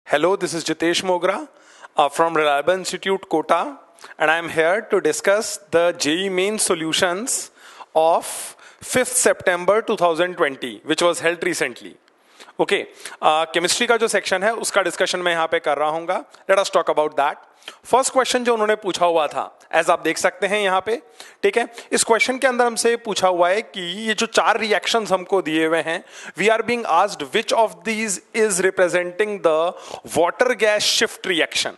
Hello, this is Jitesh Mogra from Reliable Institute, Kota, and I am here to discuss the JEE Main solutions of 5th September 2020, which was held recently. Okay, chemistry का जो section है उसका discussion मैं यहाँ पे कर रहा हूँ. Let us talk about that. First question जो उन्होंने पूछा हुआ था, एज आप देख सकते हैं यहाँ पे, ठीक है. इस क्वेश्चन के अंदर हमसे पूछा हुआ है कि ये जो 4 रिएक्शंस हमको दिए हुए हैं, we are being asked which of these is representing the water gas shift reaction.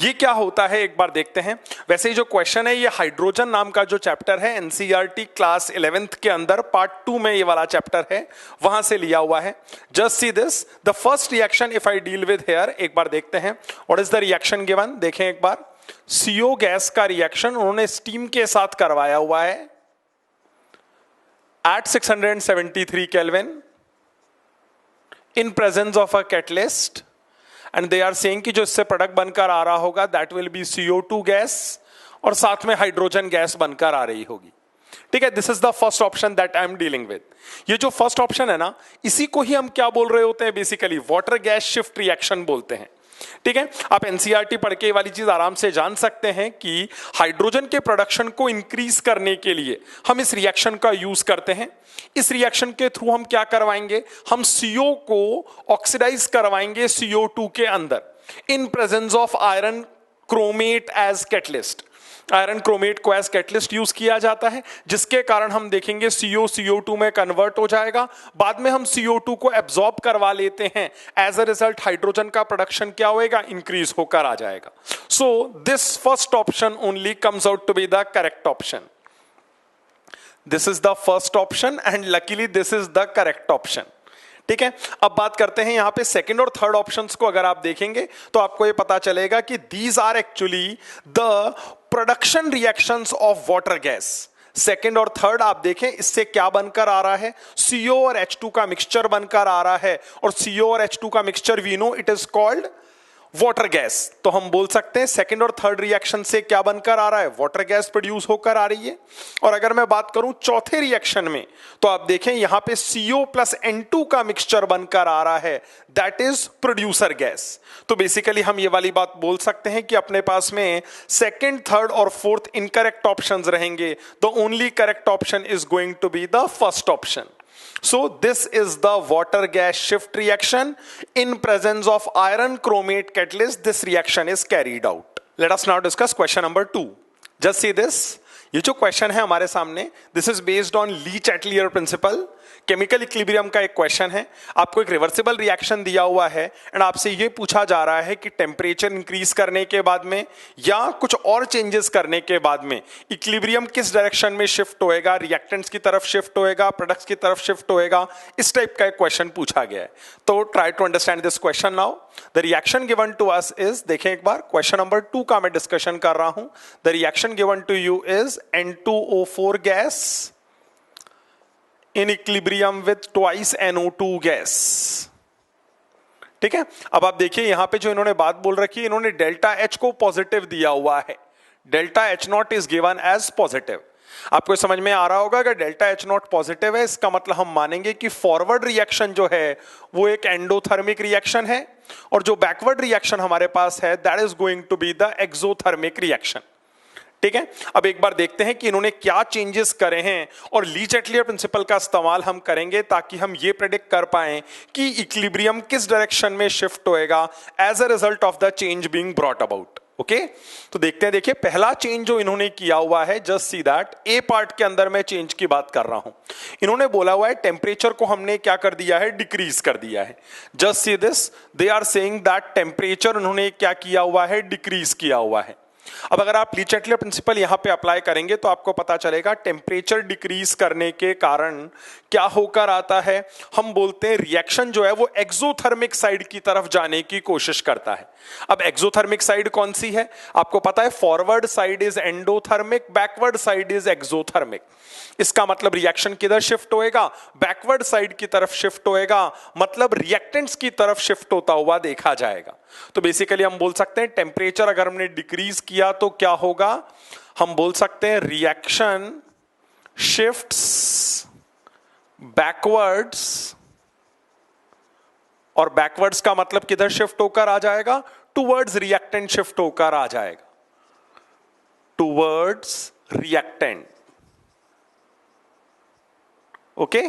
ये क्या होता है एक बार देखते हैं. वैसे ही जो क्वेश्चन है ये हाइड्रोजन नाम का जो चैप्टर है एनसीईआरटी क्लास 11th के अंदर पार्ट 2 में ये वाला चैप्टर है, वहां से लिया हुआ है. Just see this, the first reaction if I deal with here, एक बार देखते हैं what is the reaction given. देखें एक बार, CO गैस का रिएक्शन उन्होंने स्टीम के साथ करवाया हुआ है at 673 kelvin in presence of a catalyst, and they are saying कि जो इससे प्रोडक्ट बनकर आ रहा होगा that will B CO2 gas, और साथ में हाइड्रोजन गैस बनकर आ रही होगी. ठीक है, this is the first option that I am dealing with. ये जो फर्स्ट ऑप्शन है ना, इसी को ही हम क्या बोल रहे होते हैं, basically water gas shift reaction बोलते हैं. ठीक है, आप एनसीईआरटी पढ़ के वाली चीज आराम से जान सकते हैं कि हाइड्रोजन के प्रोडक्शन को इंक्रीज करने के लिए हम इस रिएक्शन का यूज करते हैं. इस रिएक्शन के थ्रू हम क्या करवाएंगे, हम CO को ऑक्सीडाइज करवाएंगे CO2 के अंदर in presence of iron chromate as catalyst. Iron chromate को एज कैटलिस्ट यूज किया जाता है, जिसके कारण हम देखेंगे CO2 में कन्वर्ट हो जाएगा. बाद में हम CO2 को एब्जॉर्ब करवा लेते हैं, एज अ रिजल्ट हाइड्रोजन का प्रोडक्शन क्या होएगा, इंक्रीज होकर आ जाएगा. So this first option only comes out to be the correct option. This is the first option and luckily this is the correct option. ठीक है, अब बात करते हैं यहां पे सेकंड और थर्ड ऑप्शंस को. अगर आप देखेंगे तो आपको ये पता चलेगा कि these are actually the production reactions of water gas. Second और थर्ड आप देखें, इससे क्या बनकर आ रहा है, CO और H2 का मिक्सचर बनकर आ रहा है, और CO और H2 का mixture we know it is called water gas. तो हम बोल सकते हैं सेकंड और थर्ड रिएक्शन से क्या बनकर आ रहा है, वाटर गैस प्रोड्यूस होकर आ रही है. और अगर मैं बात करूं चौथे रिएक्शन में, तो आप देखें यहां पे CO प्लस N2 का मिक्सचर बनकर आ रहा है, दैट इज प्रोड्यूसर गैस. तो बेसिकली हम ये वाली बात बोल सकते हैं कि अपने पास में सेकंड, थर्ड और फोर्थ इनकरेक्ट ऑप्शंस रहेंगे. The only correct option is going to be the first option. So this is the water gas shift reaction in presence of iron chromate catalyst. This reaction is carried out. Let us now discuss question number 2. Just see this. ये जो question है हमारे सामने, this is based on Lee Chatelier principal. Chemical equilibrium का एक question है. आपको एक रिवर्सिबल रिएक्शन दिया हुआ है एंड आपसे ये पूछा जा रहा है कि टेम्परेचर इंक्रीज करने के बाद में या कुछ और चेंजेस करने के बाद में इक्विलिब्रियम किस डायरेक्शन में शिफ्ट होएगा, रिएक्टेंट्स की तरफ शिफ्ट होएगा, प्रोडक्ट्स की तरफ शिफ्ट होएगा. इस टाइप का एक क्वेश्चन पूछा गया है. तो try to understand this question now. The reaction given to us is, देखें एक बार, क्वेश्चन नंबर 2 का मैं डिस्कशन कर रहा हूं. The reaction given to you is N2O4 gas in equilibrium with twice NO2 gas. ठीक है, अब आप देखिए यहां पे जो इन्होंने बात बोल रखी है, इन्होंने डेल्टा H को पॉजिटिव दिया हुआ है. Delta H0 is given as positive. आपको समझ में आ रहा होगा कि डेल्टा H0 पॉजिटिव है, इसका मतलब हम मानेंगे कि फॉरवर्ड रिएक्शन जो है वो एक एंडोथर्मिक रिएक्शन है, और जो बैकवर्ड रिएक्शन हमारे पास है that is going to be the exothermic reaction. ठीक है, अब एक बार देखते हैं कि इन्होंने क्या चेंजेस करे हैं, और ली चैटलियर प्रिंसिपल का इस्तेमाल हम करेंगे ताकि हम ये प्रेडिक्ट कर पाएं कि इक्विलिब्रियम किस डायरेक्शन में शिफ्ट होएगा as a result of the change being brought about. Okay, तो देखते हैं. देखिए पहला चेंज जो इन्होंने किया हुआ है, just see that, A part के अंदर मैं चेंज की बात कर रहा हूं. इन्होंने बोला हुआ है टेम्परेचर को हमने क्या कर दिया है, डिक्रीज कर दिया है. Just see this, they are saying that temperature उन्होंने क्या किया हुआ है, डिक्रीज किया हुआ है. अब अगर आप ली चैटलियर प्रिंसिपल यहां पे अप्लाई करेंगे तो आपको पता चलेगा टेम्परेचर डिक्रीज करने के कारण क्या होकर आता है, हम बोलते हैं रिएक्शन जो है वो एक्सोथर्मिक साइड की तरफ जाने की कोशिश करता है. अब एक्सोथर्मिक साइड कौन सी है, आपको पता है forward side is endothermic, backward side is exothermic. इसका मतलब रिएक्शन किधर शिफ्ट होएगा, बैकवर्ड साइड की तरफ शिफ्ट होएगा, मतलब रिएक्टेंट्स की तरफ शिफ्ट होता हुआ देखा जाएगा. तो बेसिकली हम बोल सकते हैं टेम्परेचर अगर हमने डिक्रीज किया तो क्या होगा, हम बोल सकते हैं रिएक्शन शिफ्ट्स बैकवर्ड्स और बैकवर्ड्स का मतलब किधर शिफ्ट होकर आ जाएगा, टुवर्ड्स रिएक्टेंट शिफ्ट होकर आ जाएगा, टुवर्ड्स रिएक्टेंट। ओके,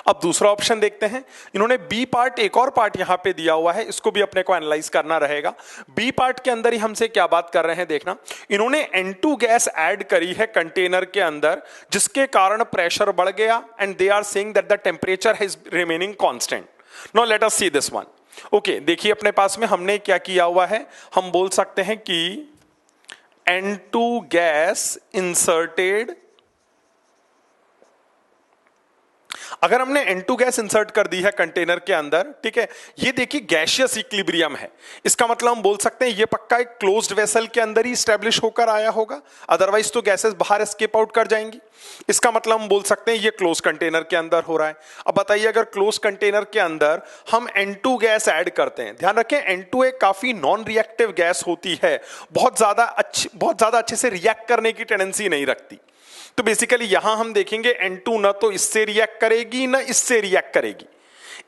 अब दूसरा ऑप्शन देखते हैं। इन्होंने बी पार्ट, एक और पार्ट यहां पे दिया हुआ है, इसको भी अपने को एनालाइज करना रहेगा। बी पार्ट के अंदर ही हमसे क्या बात कर रहे हैं देखना, इन्होंने N2 गैस ऐड करी है कंटेनर के अंदर, जिसके कारण प्रेशर बढ़ गया, and they are saying that the temperature is remaining constant. Now let us see this one. Okay, देखिए अपने पास में हमने क्या किया हुआ है, हम बोल सकते हैं कि N2 गैस इंसर्टेड। अगर हमने N2 गैस इंसर्ट कर दी है कंटेनर के अंदर, ठीक है, ये देखिए गैसियस इक्विलिब्रियम है, इसका मतलब हम बोल सकते हैं ये पक्का एक क्लोज्ड वेसल के अंदर ही स्टैब्लिश होकर आया होगा, अदरवाइज तो गैसेस बाहर एस्केप आउट कर जाएंगी। इसका मतलब हम बोल सकते हैं ये क्लोज कंटेनर के अंदर हो रहा है। अब बताइए, अगर क्लोज कंटेनर के अंदर हम N2 गैस ऐड करते हैं, ध्यान रखें N2 एक काफी नॉन रिएक्टिव गैस होती है, बहुत ज्यादा अच्छे से रिएक्ट करने की टेंडेंसी नहीं रखती। तो बेसिकली यहां हम देखेंगे N2 ना तो इससे रिएक्ट करेगी ना इससे रिएक्ट करेगी।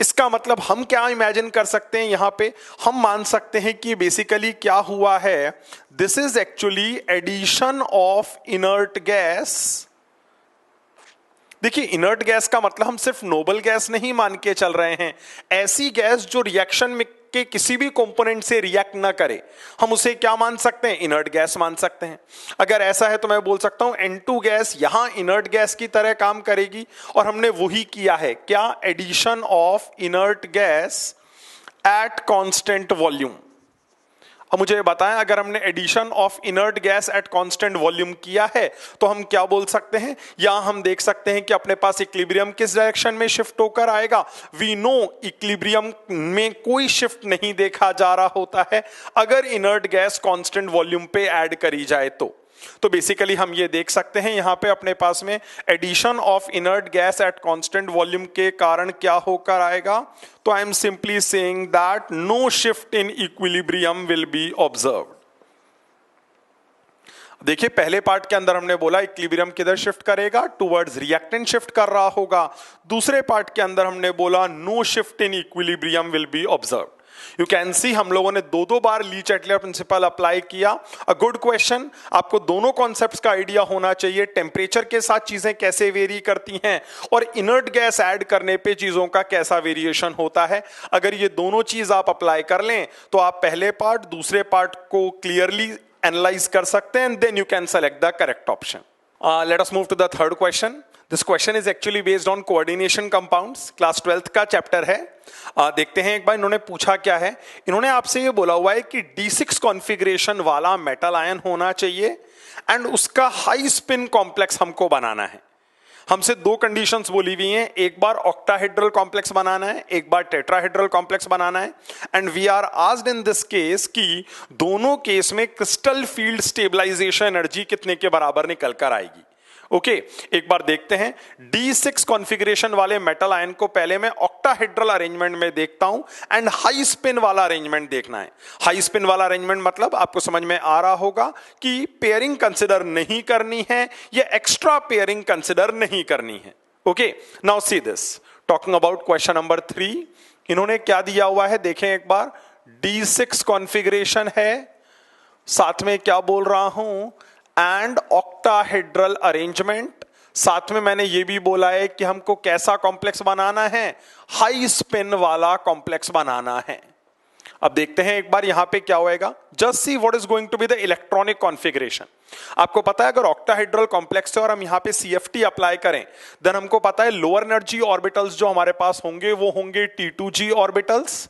इसका मतलब हम क्या इमेजिन कर सकते हैं, यहां पे हम मान सकते हैं कि बेसिकली क्या हुआ है, this is actually addition of inert gas. देखिए इनर्ट गैस का मतलब हम सिर्फ नोबल गैस नहीं मान के चल रहे हैं, ऐसी गैस जो रिएक्शन में के किसी भी कंपोनेंट से रिएक्ट ना करे, हम उसे क्या मान सकते हैं, इनर्ट गैस मान सकते हैं। अगर ऐसा है तो मैं बोल सकता हूं N2 गैस यहां इनर्ट गैस की तरह काम करेगी, और हमने वही किया है, क्या, addition of inert gas at constant volume. अब मुझे बताएं, अगर हमने addition of inert gas at constant volume किया है तो हम क्या बोल सकते हैं, यहां हम देख सकते हैं कि अपने पास इक्विलिब्रियम किस डायरेक्शन में शिफ्ट होकर आएगा। वी नो इक्विलिब्रियम में कोई शिफ्ट नहीं देखा जा रहा होता है अगर इनर्ट गैस कांस्टेंट वॉल्यूम पे ऐड करी जाए तो बेसिकली हम ये देख सकते हैं यहां पे अपने पास में addition of inert gas at constant volume के कारण क्या होकर आएगा, तो I am simply saying that no shift in equilibrium will be observed. देखिए पहले पार्ट के अंदर हमने बोला इक्विलिब्रियम किधर शिफ्ट करेगा, टुवर्ड्स रिएक्टेंट शिफ्ट कर रहा होगा। दूसरे पार्ट के अंदर हमने बोला no shift in equilibrium will be observed. You can see हम लोगों ने दो बार ली चैटलर प्रिंसिपल अप्लाई किया। अ गुड क्वेश्चन, आपको दोनों कॉन्सेप्ट्स का आइडिया होना चाहिए, टेम्परेचर के साथ चीजें कैसे वेरी करती हैं और इनर्ट गैस ऐड करने पे चीजों का कैसा वेरिएशन होता है। अगर ये दोनों चीज आप अप्लाई कर लें तो आप पहले पार्ट दूसरे पार्ट को क्लियरली एनालाइज कर सकते हैं, and then you can select the correct option. Let us move to the third question. This question is actually based on coordination compounds, class 12th का चैप्टर है। देखते हैं एक बार इन्होंने पूछा क्या है। इन्होंने आपसे ये बोला हुआ है कि D6 कॉन्फ़िगरेशन वाला मेटल आयन होना चाहिए एंड उसका हाई स्पिन कॉम्प्लेक्स हमको बनाना है। हमसे दो कंडीशंस बोली हुई हैं, एक बार ऑक्टाहेड्रल कॉम्प्लेक्स बनाना है, एक बार टेट्राहेड्रल कॉम्प्लेक्स बनाना है। And we are asked in this case कि दोनों केस में क्रिस्टल फील्ड स्टेबलाइजेशन एनर्जी कितने के बराबर निकल कर आएगी। ओके, एक बार देखते हैं। D6 कॉन्फ़िगरेशन वाले मेटल आयन को पहले मैं ऑक्टाहेड्रल अरेंजमेंट में देखता हूं एंड हाई स्पिन वाला अरेंजमेंट देखना है। हाई स्पिन वाला अरेंजमेंट मतलब आपको समझ में आ रहा होगा कि पेयरिंग कंसिडर नहीं करनी है या एक्स्ट्रा पेयरिंग कंसिडर नहीं करनी है। Okay, now see this, talking about question number 3। इन्होंने क्या दिया हुआ है देखें एक बार। D6 कॉन्फ़िगरेशन है, साथ में क्या बोल रहा हूं, एंड ऑक्टाहेड्रल अरेंजमेंट। साथ में मैंने ये भी बोला है कि हमको कैसा कॉम्प्लेक्स बनाना है, हाई स्पिन वाला कॉम्प्लेक्स बनाना है। अब देखते हैं एक बार यहां पे क्या होएगा। Just see what is going to be the electronic configuration. आपको पता है अगर ऑक्टाहेड्रल कॉम्प्लेक्स है और हम यहां पे CFT अप्लाई करें, देन हमको पता है लोअर एनर्जी ऑर्बिटल्स जो हमारे पास होंगे वो होंगे T2G orbitals,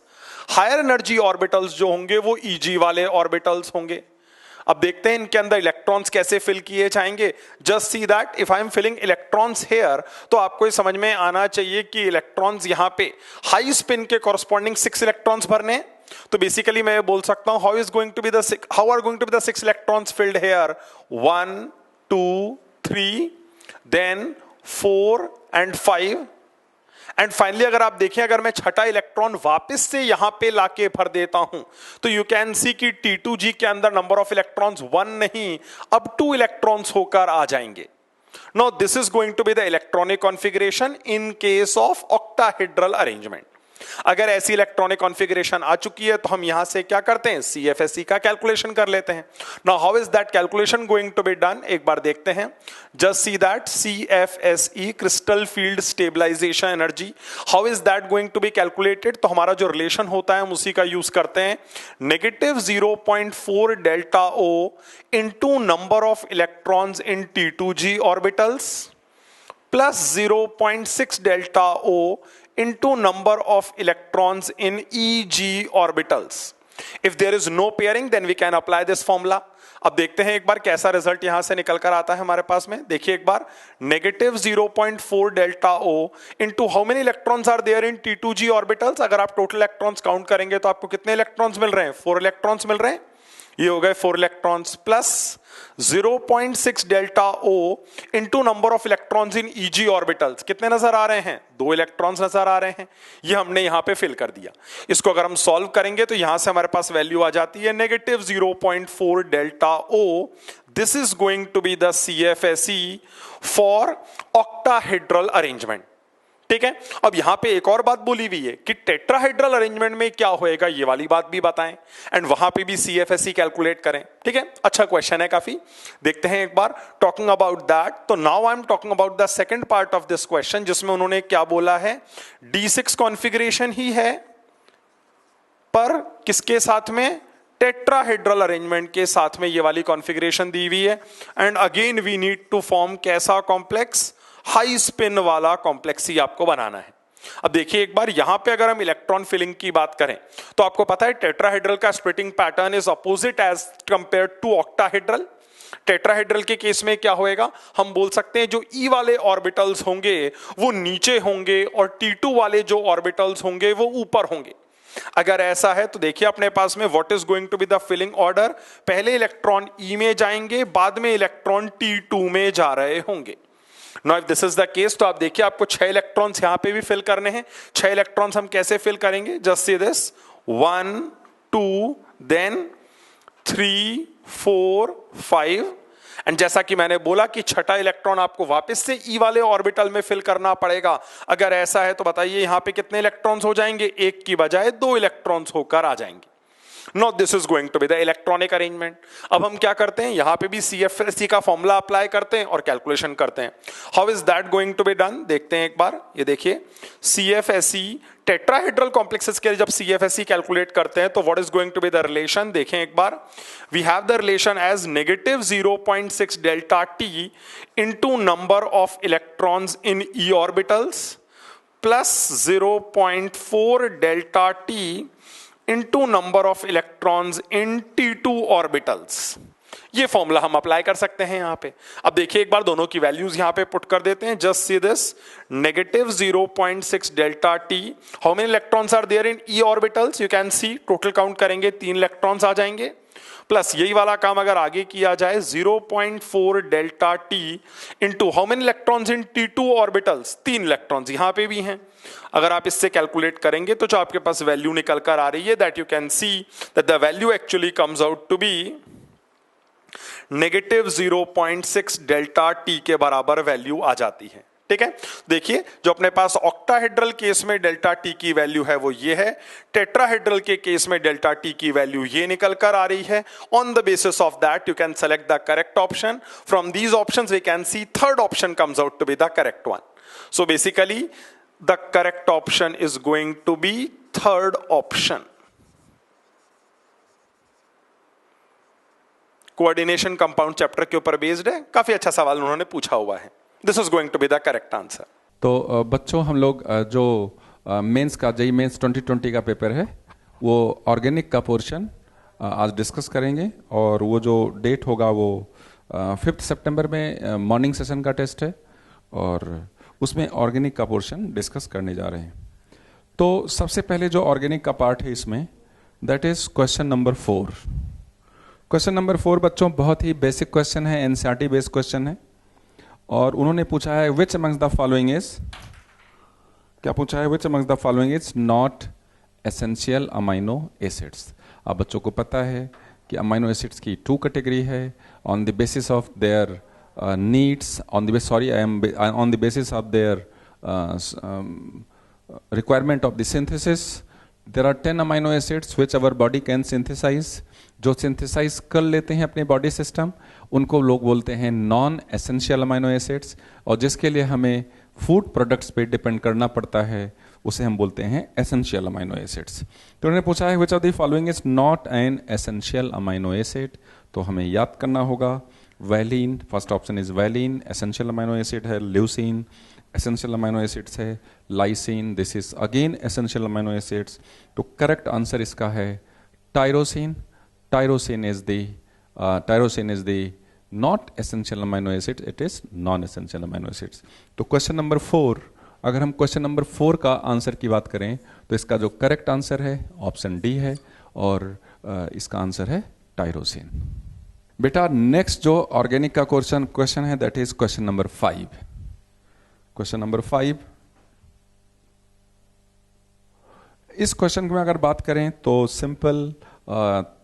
higher energy orbitals जो होंगे वो EG वाले ऑर्बिटल्स होंगे। अब देखते हैं इनके अंदर इलेक्ट्रॉन्स कैसे फिल किए जाएंगे। Just see that if I am filling electrons here, तो आपको ये समझ में आना चाहिए कि इलेक्ट्रॉन्स यहां पे हाई स्पिन के कॉरस्पॉन्डिंग 6 इलेक्ट्रॉन्स भरने। तो बेसिकली मैं बोल सकता हूं how are going to be the 6 electrons filled here, 1 2 3 then 4 and 5 and finally अगर आप देखें, अगर मैं छठा इलेक्ट्रॉन वापस से यहां पे लाके भर देता हूं तो यू कैन सी कि T2G के अंदर नंबर ऑफ इलेक्ट्रॉन्स 1 नहीं अब 2 इलेक्ट्रॉन्स होकर आ जाएंगे। Now this is going to be the electronic configuration in case of octahedral arrangement. अगर ऐसी इलेक्ट्रॉनिक कॉन्फ़िगरेशन आ चुकी है तो हम यहां से क्या करते हैं, CFSE का कैलकुलेशन कर लेते हैं. Now how is that calculation going to be done, एक बार देखते हैं. Just see that CFSE crystal field stabilisation energy, how is that going to be calculated. तो हमारा जो रिलेशन होता है हम उसी का यूज करते हैं. -0.4 delta O into number of electrons in T2G orbitals plus 0.6 delta O into number of electrons in EG orbitals. If there is no pairing, then we can apply this formula. अब देखते हैं एक बार कैसा result यहां से निकल कर आता है हमारे पास में. देखिए एक बार, -0.4 delta O into how many electrons are there in T2G orbitals. अगर आप टोटल इलेक्ट्रॉन्स काउंट करेंगे तो आपको कितने इलेक्ट्रॉन्स मिल रहे हैं, 4 इलेक्ट्रॉन्स मिल रहे हैं. ये हो गए 4 electrons plus 0.6 delta O into number of electrons in EG orbitals. कितने नजर आ रहे हैं, 2 इलेक्ट्रॉन्स नजर आ रहे हैं. ये हमने यहां पे फिल कर दिया. इसको अगर हम सॉल्व करेंगे तो यहां से हमारे पास वैल्यू आ जाती है -0.4 delta O. This is going to be the CFSE for octahedral arrangement. ठीक है. अब यहां पे एक और बात बोली हुई है कि टेट्राहेड्रल अरेंजमेंट में क्या होएगा, ये वाली बात भी बताएं एंड वहां पे भी CFSE कैलकुलेट करें. ठीक है, अच्छा क्वेश्चन है काफी. देखते हैं एक बार. टॉकिंग अबाउट दैट, तो now I am talking about the second part of this question, जिसमें उन्होंने क्या बोला है, D6 कॉन्फ़िगरेशन ही है पर किसके साथ में, टेट्राहेड्रल अरेंजमेंट के साथ में ये वाली कॉन्फ़िगरेशन दी हुई है. And again we need to form कैसा कॉम्प्लेक्स, हाई स्पिन वाला कॉम्प्लेक्स ही आपको बनाना है. अब देखिए एक बार, यहां पे अगर हम इलेक्ट्रॉन फिलिंग की बात करें तो आपको पता है टेट्राहेड्रल का splitting pattern is opposite as compare to octahedral. Tetrahedral के केस में क्या होएगा, हम बोल सकते हैं जो E वाले ऑर्बिटल्स होंगे वो नीचे होंगे और T2 वाले जो ऑर्बिटल्स होंगे वो ऊपर होंगे. अगर ऐसा है तो देखिए अपने पास में what is going to be the filling order. पहले इलेक्ट्रॉन E में जाएंगे, बाद में इलेक्ट्रॉन T2 में जा रहे होंगे. Now if this is the case, तो आप देखिए आपको 6 इलेक्ट्रॉन्स यहां पे भी फिल करने हैं. 6 इलेक्ट्रॉन्स हम कैसे फिल करेंगे, just see this, 1 2 then 3 4 5. And जैसा कि मैंने बोला कि छठा इलेक्ट्रॉन आपको वापस से E वाले ऑर्बिटल में फिल करना पड़ेगा. अगर ऐसा है तो बताइए यहां पे कितने इलेक्ट्रॉन्स हो जाएंगे, एक की बजाय 2 इलेक्ट्रॉन्स होकर आ जाएंगे. Now this is going to be the electronic arrangement. अब हम क्या करते हैं, यहां पे भी CFSE का फॉर्मूला अप्लाई करते हैं और कैलकुलेशन करते हैं. How is that going to be done, देखते हैं एक बार. ये देखिए CFSE टेट्राहेड्रल कॉम्प्लेक्सेस के लिए जब CFSE कैलकुलेट करते हैं तो what is going to be the relation, देखें एक बार. We have the relation as -0.6 delta T into number of electrons in E orbitals plus 0.4 delta T into number of electrons in T2 orbitals. ये formula हम apply कर सकते हैं यहां पे. अब देखिए एक बार दोनों की वैल्यूज यहां पे पुट कर देते हैं. Just see this, -0.6 delta T, how many electrons are there in E orbitals, you can see, total count करेंगे 3 इलेक्ट्रॉन्स आ जाएंगे. प्लस यही वाला काम अगर आगे किया जाए 0.4 delta T into how many electrons in T2 orbitals, 3 electrons यहां पे भी हैं. अगर आप इससे कैलकुलेट करेंगे तो जो आपके पास वैल्यू निकल कर आ रही है, that you can see that the value actually comes out to be -0.6 delta T के बराबर वैल्यू आ जाती है. ठीक है, देखिए जो अपने पास ऑक्टाहेड्रल केस में डेल्टा T की वैल्यू है वो ये है, टेट्राहेड्रल के केस में डेल्टा T की वैल्यू ये निकल कर आ रही है. On the basis of that you can select the correct option. From these options we can see third option comes out to be the correct one. So basically the correct option is going to be third option. Coordination compound chapter के ऊपर based है, काफी अच्छा सवाल उन्होंने पूछा हुआ है. This is going to be the correct answer. तो बच्चों हम लोग जो मेंस का JEE मेंस 2020 का पेपर है वो ऑर्गेनिक का पोर्शन आज डिस्कस करेंगे. और वो जो डेट होगा वो 5 सितंबर में मॉर्निंग सेशन का टेस्ट है और उसमें ऑर्गेनिक का पोर्शन डिस्कस करने जा रहे हैं. तो सबसे पहले जो ऑर्गेनिक का पार्ट है इसमें, that is question number 4. Question number 4 बच्चों बहुत ही बेसिक क्वेश्चन है, NCERT बेस्ड क्वेश्चन है. और उन्होंने पूछा है विच अमंग्स द फॉलोइंग इज, क्या पूछा है, विच amongst the following is not essential amino acids. अब बच्चों को पता है कि अमाइनो एसिड्स की 2 कैटेगरी है on the basis of their needs, on the basis of their requirement of the synthesis. There are 10 amino acids which our body can synthesize. जो synthesize कर लेते हैं अपने body system, उनको लोग बोलते हैं non essential amino acids, और जिसके लिए हमें food products पे depend करना पड़ता है उसे हम बोलते हैं essential amino acids. तो उन्होंने पूछा है which of the following is not an essential amino acid, तो हमें याद करना होगा valine, first option is valine, essential amino acid है leucine, essential amino acids है lysine, this is again essential amino acids. तो करेक्ट आंसर इसका है tyrosine. Tyrosine is the not essential amino acid, it is non-essential amino acids. तो question number 4, अगर हम question number 4 का answer की बात करें तो इसका जो करेक्ट आंसर है ऑप्शन डी है, और इसका आंसर है टायरोसिन. बेटा नेक्स्ट जो ऑर्गेनिक का क्वेश्चन है that is question number 5. Question number 5, इस क्वेश्चन में अगर बात करें तो सिंपल,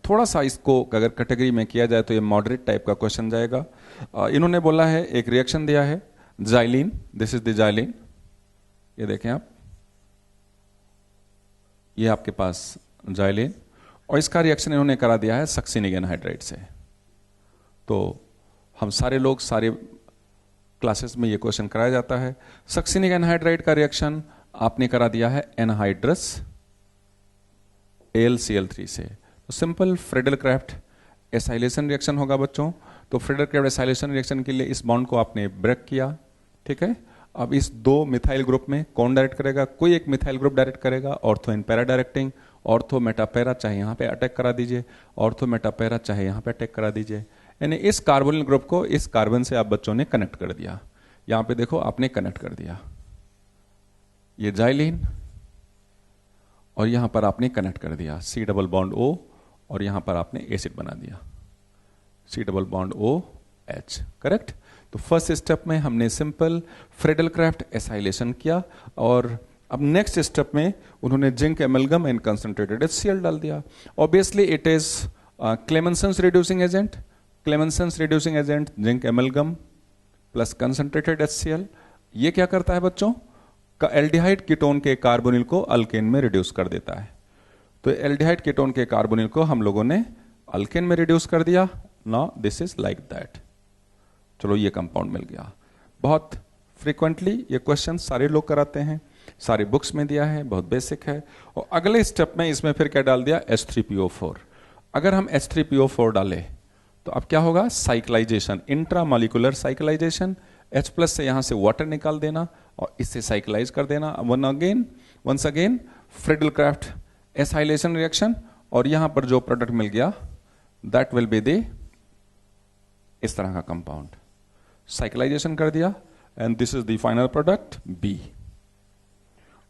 थोड़ा सा इसको अगर कैटेगरी में किया जाए तो ये मॉडरेट टाइप का क्वेश्चन जाएगा. इन्होंने बोला है, एक रिएक्शन दिया है xylene, this is the xylene, ये देखें आप, ये आपके पास जाइलिन, और इसका रिएक्शन इन्होंने करा दिया है सक्सिनिक एनहाइड्राइड से. तो हम सारे लोग सारे क्लासेस में ये क्वेश्चन कराया जाता है. सक्सिनिक एनहाइड्राइड का रिएक्शन आपने करा दिया है एनहाइड्रस AlCl3 से. तो सिंपल फ्रेडल-क्राफ्ट एसाइलेशन रिएक्शन होगा बच्चों. तो फ्रेडल-क्राफ्ट एसाइलेशन रिएक्शन के लिए इस बॉन्ड को आपने ब्रेक किया, ठीक है. अब इस दो मिथाइल ग्रुप में कौन डायरेक्ट करेगा? कोई एक मिथाइल ग्रुप डायरेक्ट करेगा. ऑर्थो इन पैरा डायरेक्टिंग, ऑर्थो मेटापेरा चाहे यहां पे अटैक करा दीजिए, ऑर्थो मेटापेरा चाहे यहां पे अटैक करा दीजिए. यानी इस कार्बोनिल ग्रुप को इस कार्बन से आप बच्चों ने कनेक्ट कर दिया. यहां पे देखो आपने कनेक्ट कर दिया ये जाइलिन, और यहां पर आपने कनेक्ट कर दिया C डबल बॉन्ड O, और यहां पर आपने एसिड बना दिया C double bond OH. Correct. तो फर्स्ट स्टेप में हमने सिंपल फ्रेडल-क्राफ्ट एसाइलेशन किया, और अब नेक्स्ट स्टेप में उन्होंने zinc amalgam and concentrated HCl डाल दिया. Obviously it is Clemmensen's reducing agent. Clemmensen's reducing agent zinc amalgam plus concentrated HCl, ये क्या करता है बच्चों? का एल्डिहाइड कीटोन के कार्बोनिल को अल्केन में रिड्यूस कर देता है. तो एल्डिहाइड कीटोन के कार्बोनिल को हम लोगों ने अल्केन में रिड्यूस कर दिया. Now this is like that. चलो ये कंपाउंड मिल गया. बहुत फ्रीक्वेंटली ये क्वेश्चन सारे लोग कराते हैं, सारी बुक्स में दिया है, बहुत बेसिक है. और अगले स्टेप में इसमें फिर क्या डाल दिया? H3PO4. अगर हम H3PO4 डालें तो अब क्या होगा? Cyclisation, intramolecular cyclisation. H+ से यहां से वाटर निकाल देना और इससे साइक्लाइज कर देना. Once again Friedel Crafts acylation reaction, और यहां पर जो प्रोडक्ट मिल गया दैट विल बी द इस तरह का कंपाउंड. साइक्लाइजेशन कर दिया and this is the final product B.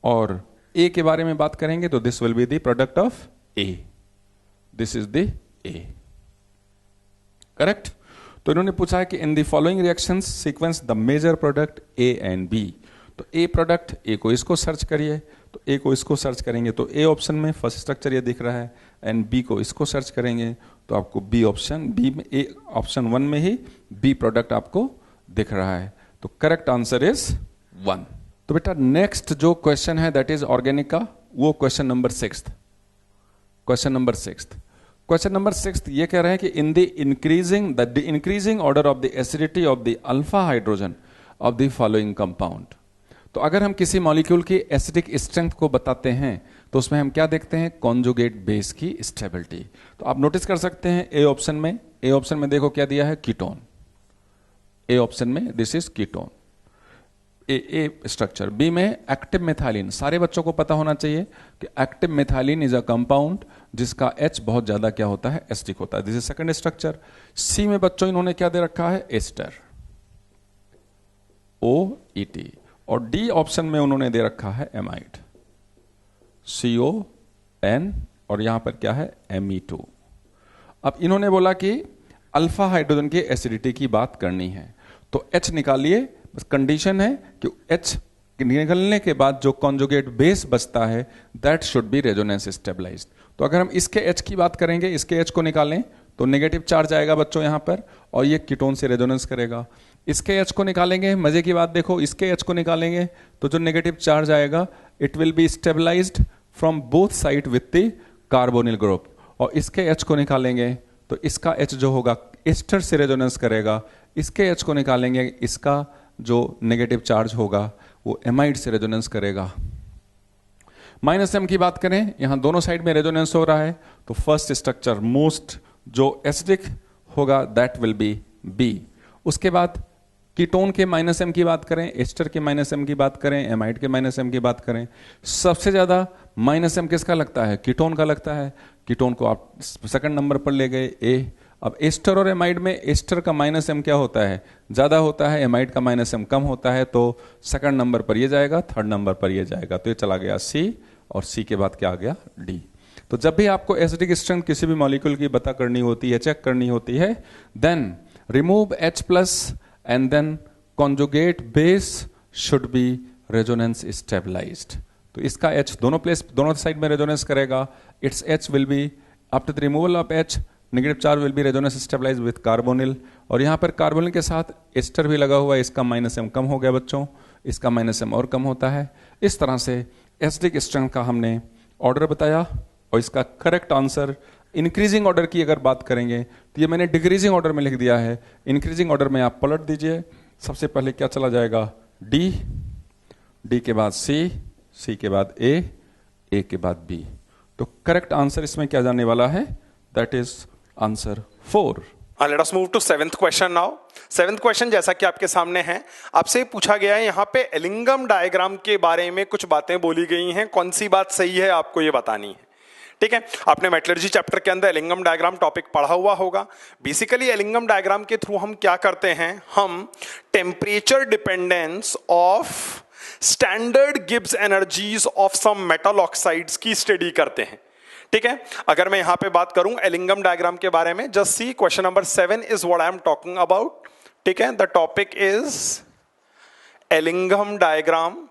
और A के बारे में बात करेंगे तो this will be the product of A. This is the A. Correct. तो इन्होंने पूछा है कि in the following reactions sequence the major product A and B. तो A प्रोडक्ट, A को इसको सर्च करिए. तो A को इसको सर्च करेंगे तो A ऑप्शन में फर्स्ट स्ट्रक्चर ये दिख रहा है, एंड B को इसको सर्च करेंगे तो आपको B ऑप्शन, B में A ऑप्शन 1 में ही B प्रोडक्ट आपको दिख रहा है. तो करेक्ट आंसर इज 1. तो बेटा नेक्स्ट जो क्वेश्चन है दैट इज ऑर्गेनिक का, वो question number 6. Question number 6. Question number 6 ये कह रहे हैं कि in the increasing order of the acidity of the alpha hydrogen of the following compound. तो अगर हम किसी मॉलिक्यूल की एसिडिक स्ट्रेंथ को बताते हैं तो उसमें हम क्या देखते हैं? कॉन्जुगेट बेस की स्टेबिलिटी. तो आप नोटिस कर सकते हैं ए ऑप्शन में देखो क्या दिया है? कीटोन. ए ऑप्शन में this is ketone, a structure. B में एक्टिव मेथाइलिन. सारे बच्चों को पता होना चाहिए कि active methylene is a compound जिसका H बहुत ज्यादा क्या होता है? एसिडिक होता है. This is second structure. C में बच्चों इन्होंने क्या दे रखा है? Ester, OET. और डी ऑप्शन में उन्होंने दे रखा है एमाइड, CON, और यहां पर क्या है? Me2. अब इन्होंने बोला कि अल्फा हाइड्रोजन की एसिडिटी की बात करनी है तो H निकालिए. बस कंडीशन है कि H निकलने के बाद जो कॉन्जुगेट बेस बचता है that should be resonance stabilized. तो अगर हम इसके H की बात करेंगे, इसके H को निकालें तो नेगेटिव चार्ज आएगा बच्चों यहां पर, और ये कीटोन से रेजोनेंस करेगा. इसके H को निकालेंगे, मजे की बात देखो, इसके H को निकालेंगे तो जो नेगेटिव चार्ज आएगा it will be stabilized from both side with the carbonyl group, और इसके H को निकालेंगे तो इसका H जो होगा एस्टर से रेजोनेंस करेगा, इसके H को निकालेंगे, इसका जो नेगेटिव चार्ज होगा वो एमाइड से रेजोनेंस करेगा। माइनस एम की बात करें, यहां दोनों साइड में रेजोनेंस हो रहा है, तो फर्स्ट स्ट्रक्चर मोस्ट जो एसिडिक होगा दैट विल बी बी। उसके बाद कीटोन के माइनस एम की बात करें, एस्टर के माइनस एम की बात करें, एमाइड के माइनस एम की बात करें, सबसे ज्यादा माइनस एम किसका लगता है? कीटोन का लगता है। कीटोन को आप सेकंड नंबर पर ले गए ए। अब एस्टर और एमाइड में एस्टर का माइनस एम क्या होता है? ज्यादा होता है, एमाइड का माइनस एम कम होता है, तो सेकंड नंबर पर ये जाएगा, थर्ड नंबर पर ये जाएगा, तो ये चला गया सी, और सी के बाद क्या आ गया? डी। तो जब भी आपको एसिडिक स्ट्रेंथ किसी भी मॉलिक्यूल की पता करनी होती है, चेक करनी होती है, then remove H plus and then conjugate base should be resonance stabilized. तो इसका H दोनों साइड में रेजोनेंस करेगा, it's H will be after the removal of H negative charge will be resonance stabilize with carbonyl, और यहाँ पर carbonyl के साथ एस्टर भी लगा हुआ है, इसका माइनस एम कम हो गया बच्चों, इसका माइनस एम और कम होता है। इस तरह से एसिडिक स्ट्रेंथ का हमने ऑर्डर बताया, और इसका करेक्ट आंसर इंक्रीजिंग ऑर्डर की अगर बात करेंगे तो ये मैंने डिक्रीजिंग ऑर्डर में लिख दिया है। इंक्रीजिंग ऑर्डर में आप पलट दीजिए, सबसे पहले क्या चला जाएगा? डी, डी के बाद सी, सी के बाद ए के बाद बी। तो करेक्ट आंसर इसमें क्या जाने वाला है? That is answer 4। Let us move to seventh question now. Seventh question जैसा कि आपके सामने है, आपसे पूछा गया है यहाँ पे एलिंगम डायग्राम के बारे में कुछ बातें बोली गई हैं, कौन सी बात सही है आपको ये बतानी है। ठीक है, आपने मेटलर्जी चैप्टर के अंदर एलिंगम डायग्राम टॉपिक पढ़ा हुआ होगा। बेसिकली एलिंगम डायग्राम के थ्रू हम क्या करते हैं? हम temperature dependence of standard Gibbs energies of some metal oxides की स्टडी करते हैं। ठीक है, अगर मैं यहां पे बात करूं एलिंगम डायग्राम के बारे में, just see question number 7 is what I am talking about. ठीक है, the topic is Ellingham diagram.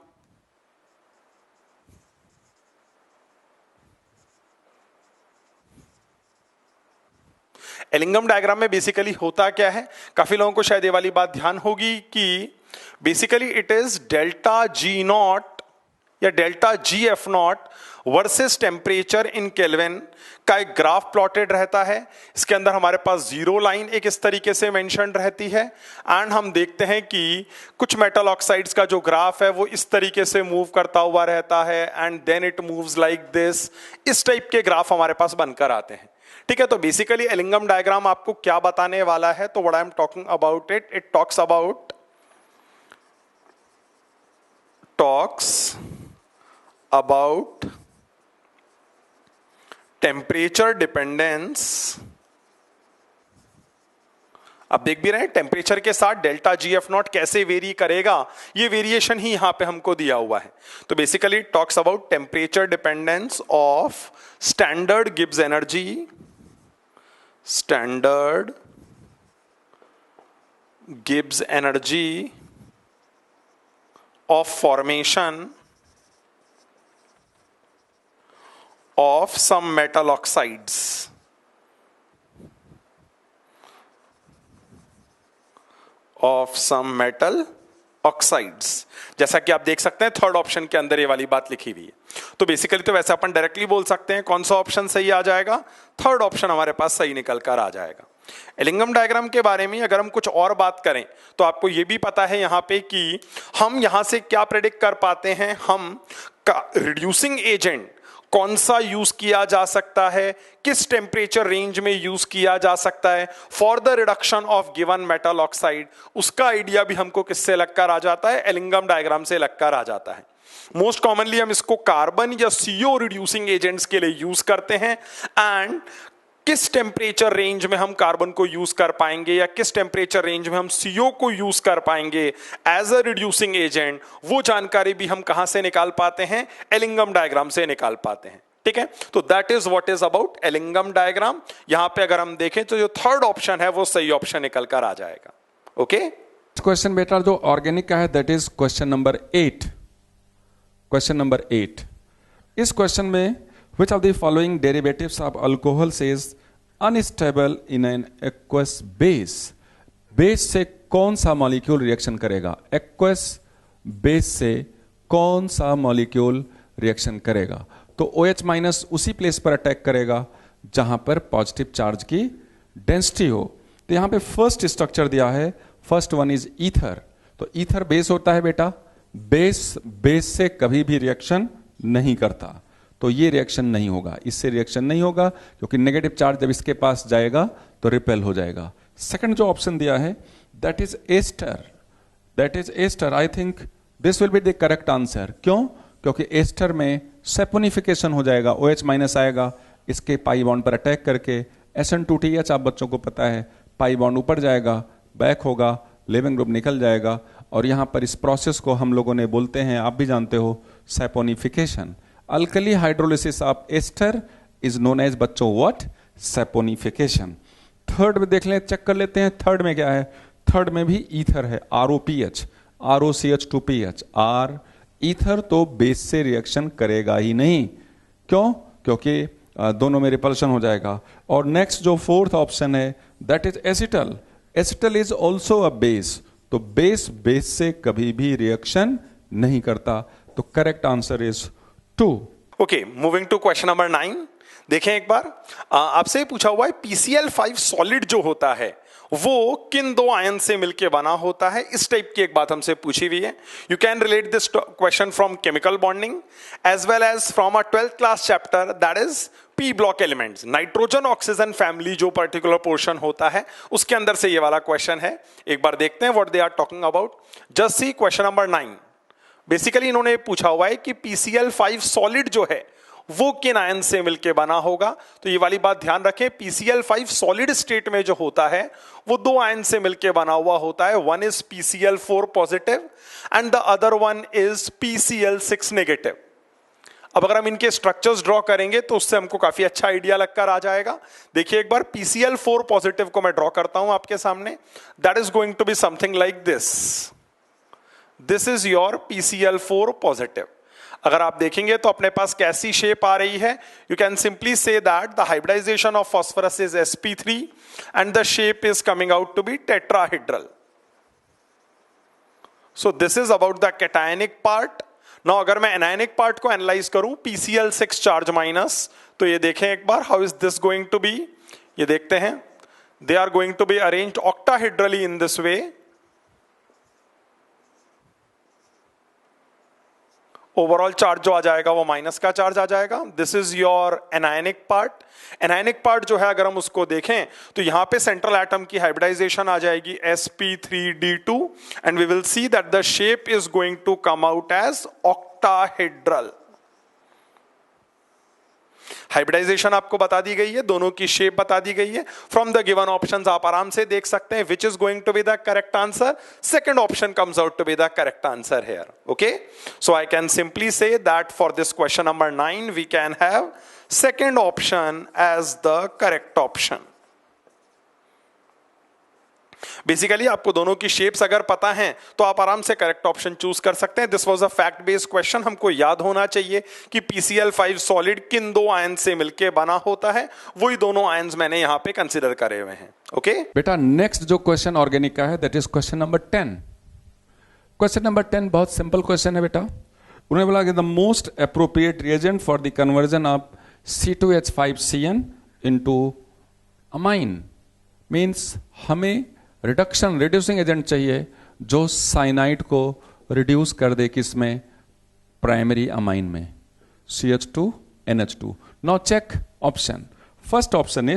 Ellingham diagram में बेसिकली होता क्या है? काफी लोगों को शायद ये वाली बात ध्यान होगी कि basically it is delta G naught या delta G F naught versus temperature in kelvin का एक ग्राफ प्लॉटेड रहता है। इसके अंदर हमारे पास जीरो लाइन एक इस तरीके से मेंशन रहती है, एंड हम देखते हैं कि कुछ मेटल ऑक्साइड्स का जो ग्राफ है वो इस तरीके से मूव करता हुआ रहता है, and then it moves like this. इस टाइप के ग्राफ हमारे पास बनकर आते हैं। ठीक है, तो बेसिकली एलिंगम डायग्राम आपको क्या बताने वाला है? तो what I am talking about it talks about temperature dependence. अब देख भी रहे हैं टेम्परेचर के साथ डेल्टा जी एफ नॉट कैसे वेरी करेगा, ये वेरिएशन ही यहां पे हमको दिया हुआ है। तो basically talks about temperature dependence of standard Gibbs energy, standard Gibbs energy of formation of some metal oxides, जैसा कि आप देख सकते हैं थर्ड ऑप्शन के अंदर ये वाली बात लिखी हुई है। तो बेसिकली तो वैसे अपन डायरेक्टली बोल सकते हैं कौन सा ऑप्शन सही आ जाएगा? थर्ड ऑप्शन हमारे पास सही निकल कर आ जाएगा। एलिंगम डायग्राम के बारे में अगर हम कुछ और बात करें तो आपको यह भी पता है यहां पे कि हम यहां से क्या प्रेडिक्ट कर पाते हैं, हम रिड्यूसिंग एजेंट कौन सा यूज किया जा सकता है, किस टेम्परेचर रेंज में यूज किया जा सकता है for the reduction of given metal oxide, उसका आइडिया भी हमको किससे लगकर आ जाता है? एलिंगम डायग्राम से लगकर आ जाता है। मोस्ट कॉमनली हम इसको कार्बन या सीओ रिड्यूसिंग एजेंट्स के लिए यूज करते हैं, एंड किस टेम्परेचर रेंज में हम कार्बन को यूज कर पाएंगे या किस टेम्परेचर रेंज में हम सीओ को यूज कर पाएंगे एज अ रिड्यूसिंग एजेंट, वो जानकारी भी हम कहां से निकाल पाते हैं? एलिंगम डायग्राम से निकाल पाते हैं। ठीक है, तो that is what is about Ellingham diagram. यहां पे अगर हम देखें तो जो थर्ड ऑप्शन है वो सही ऑप्शन निकल कर आ जाएगा। ओके, क्वेश्चन बेटा जो ऑर्गेनिक का है that is question number 8। Question number 8, इस क्वेश्चन में which of the following derivatives of alcohol is unstable in an aqueous base? Base से कौन सा मॉलिक्यूल रिएक्शन करेगा, एक्वस बेस से कौन सा मॉलिक्यूल रिएक्शन करेगा। तो OH माइनस उसी प्लेस पर अटैक करेगा जहां पर पॉजिटिव चार्ज की डेंसिटी हो। तो यहां पे फर्स्ट स्ट्रक्चर दिया है, फर्स्ट वन इज ईथर। तो ईथर बेस होता है बेटा, बेस से कभी भी रिएक्शन नहीं करता, तो ये रिएक्शन नहीं होगा, इससे रिएक्शन नहीं होगा क्योंकि नेगेटिव चार्ज जब इसके पास जाएगा तो रिपेल हो जाएगा। सेकंड जो ऑप्शन दिया है that is ester, I think this will be the correct answer. क्यों? क्योंकि एस्टर में सेपोनिफिकेशन हो जाएगा, OH माइनस आएगा, इसके पाई बॉन्ड पर अटैक करके SN2TH, आप बच्चों को पता है, पाई बॉन्ड ऊपर जाएगा, बैक होगा, लिविंग ग्रुप निकल जाएगा, और यहां पर इस प्रोसेस को हम लोगों ने बोलते हैं, आप भी जानते हो, saponification. Alkali hydrolysis of ester is known as बच्चों व्हाट? सेपोनिफिकेशन। थर्ड में देख लें, चेक कर लेते हैं थर्ड में क्या है। थर्ड में भी ईथर है, ROPH, ROCH2PH, R ईथर तो बेस से रिएक्शन करेगा ही नहीं। क्यों? क्योंकि दोनों में रिपल्शन हो जाएगा। और नेक्स्ट जो फोर्थ ऑप्शन है that is acetal, acetal is also a base, तो बेस से कभी भी रिएक्शन नहीं करता, तो correct answer is 2। Okay, moving to question number 9। देखें एक बार, आपसे पूछा हुआ है PCl5 सॉलिड जो होता है वो किन दो आयन से मिलकर बना होता है। इस टाइप की एक बात हमसे पूछी हुई है। You can relate this question from chemical bonding as well as from a 12th class chapter that is P block elements. Nitrogen oxygen family जो पर्टिकुलर पोर्शन होता है उसके अंदर से ये वाला क्वेश्चन है। एक बार देखते हैं what they are talking about. Just see question number 9। Basically इन्होंने पूछा हुआ है कि PCl5 सॉलिड जो है वो किन आयन से मिलके बना होगा। तो ये वाली बात ध्यान रखें, PCl5 सॉलिड स्टेट में जो होता है वो दो आयन से मिलके बना हुआ होता है। One is PCl4 positive and the other one is PCl6 negative. अब अगर हम इनके स्ट्रक्चर्स ड्रॉ करेंगे तो उससे हमको काफी अच्छा आइडिया लगकर आ जाएगा। देखिए एक बार PCl4 पॉजिटिव को मैं ड्रॉ करता हूं आपके सामने। That is going to be something like this. This is your PCl4 positive. अगर आप देखेंगे तो अपने पास कैसी शेप आ रही है, you can simply say that the hybridization of phosphorus is sp3 and the shape is coming out to be tetrahedral. So this is about the cationic part. Now अगर मैं एनायनिक पार्ट को analyse करूं, PCl6 charge minus, तो ये देखें एक बार, how is this going to be. ये देखते हैं, they are going to be arranged octahedrally in this way. Overall charge जो आ जाएगा वो माइनस का चार्ज आ जाएगा। This is your anionic part. Anionic part जो है अगर हम उसको देखें तो यहां पे सेंट्रल एटम की हाइब्रिडाइजेशन आ जाएगी sp3d2 and we will see that the shape is going to come out as octahedral. Hybridization आपको बता दी गई है, दोनों की शेप बता दी गई है। फ्रॉम द गिवन ऑप्शंस आप आराम से देख सकते हैं which is going to be the correct answer. Second option comes out to be the correct answer here. Okay, so I can simply say that for this question number 9 we can have second option as the correct option. Basically आपको दोनों की shapes अगर पता हैं तो आप आराम से करेक्ट ऑप्शन चूज कर सकते हैं। This was a fact based question. हमको याद होना चाहिए कि PCl5 सॉलिड किन दो आयन से मिलके बना होता है, वही दोनों आयन्स मैंने यहां पे कंसीडर करे हुए हैं। ओके बेटा, नेक्स्ट जो क्वेश्चन ऑर्गेनिक का है that is question number 10। Question number 10 बहुत सिंपल क्वेश्चन है बेटा। उन्होंने बोला कि the most appropriate reagent for the conversion of C2H5Cn into amine means हमें रिड्यूसिंग एजेंट चाहिए जो साइनाइड को रिड्यूस कर दे किसमें? प्राइमरी अमाइन में, CH2NH2। Now check option. First option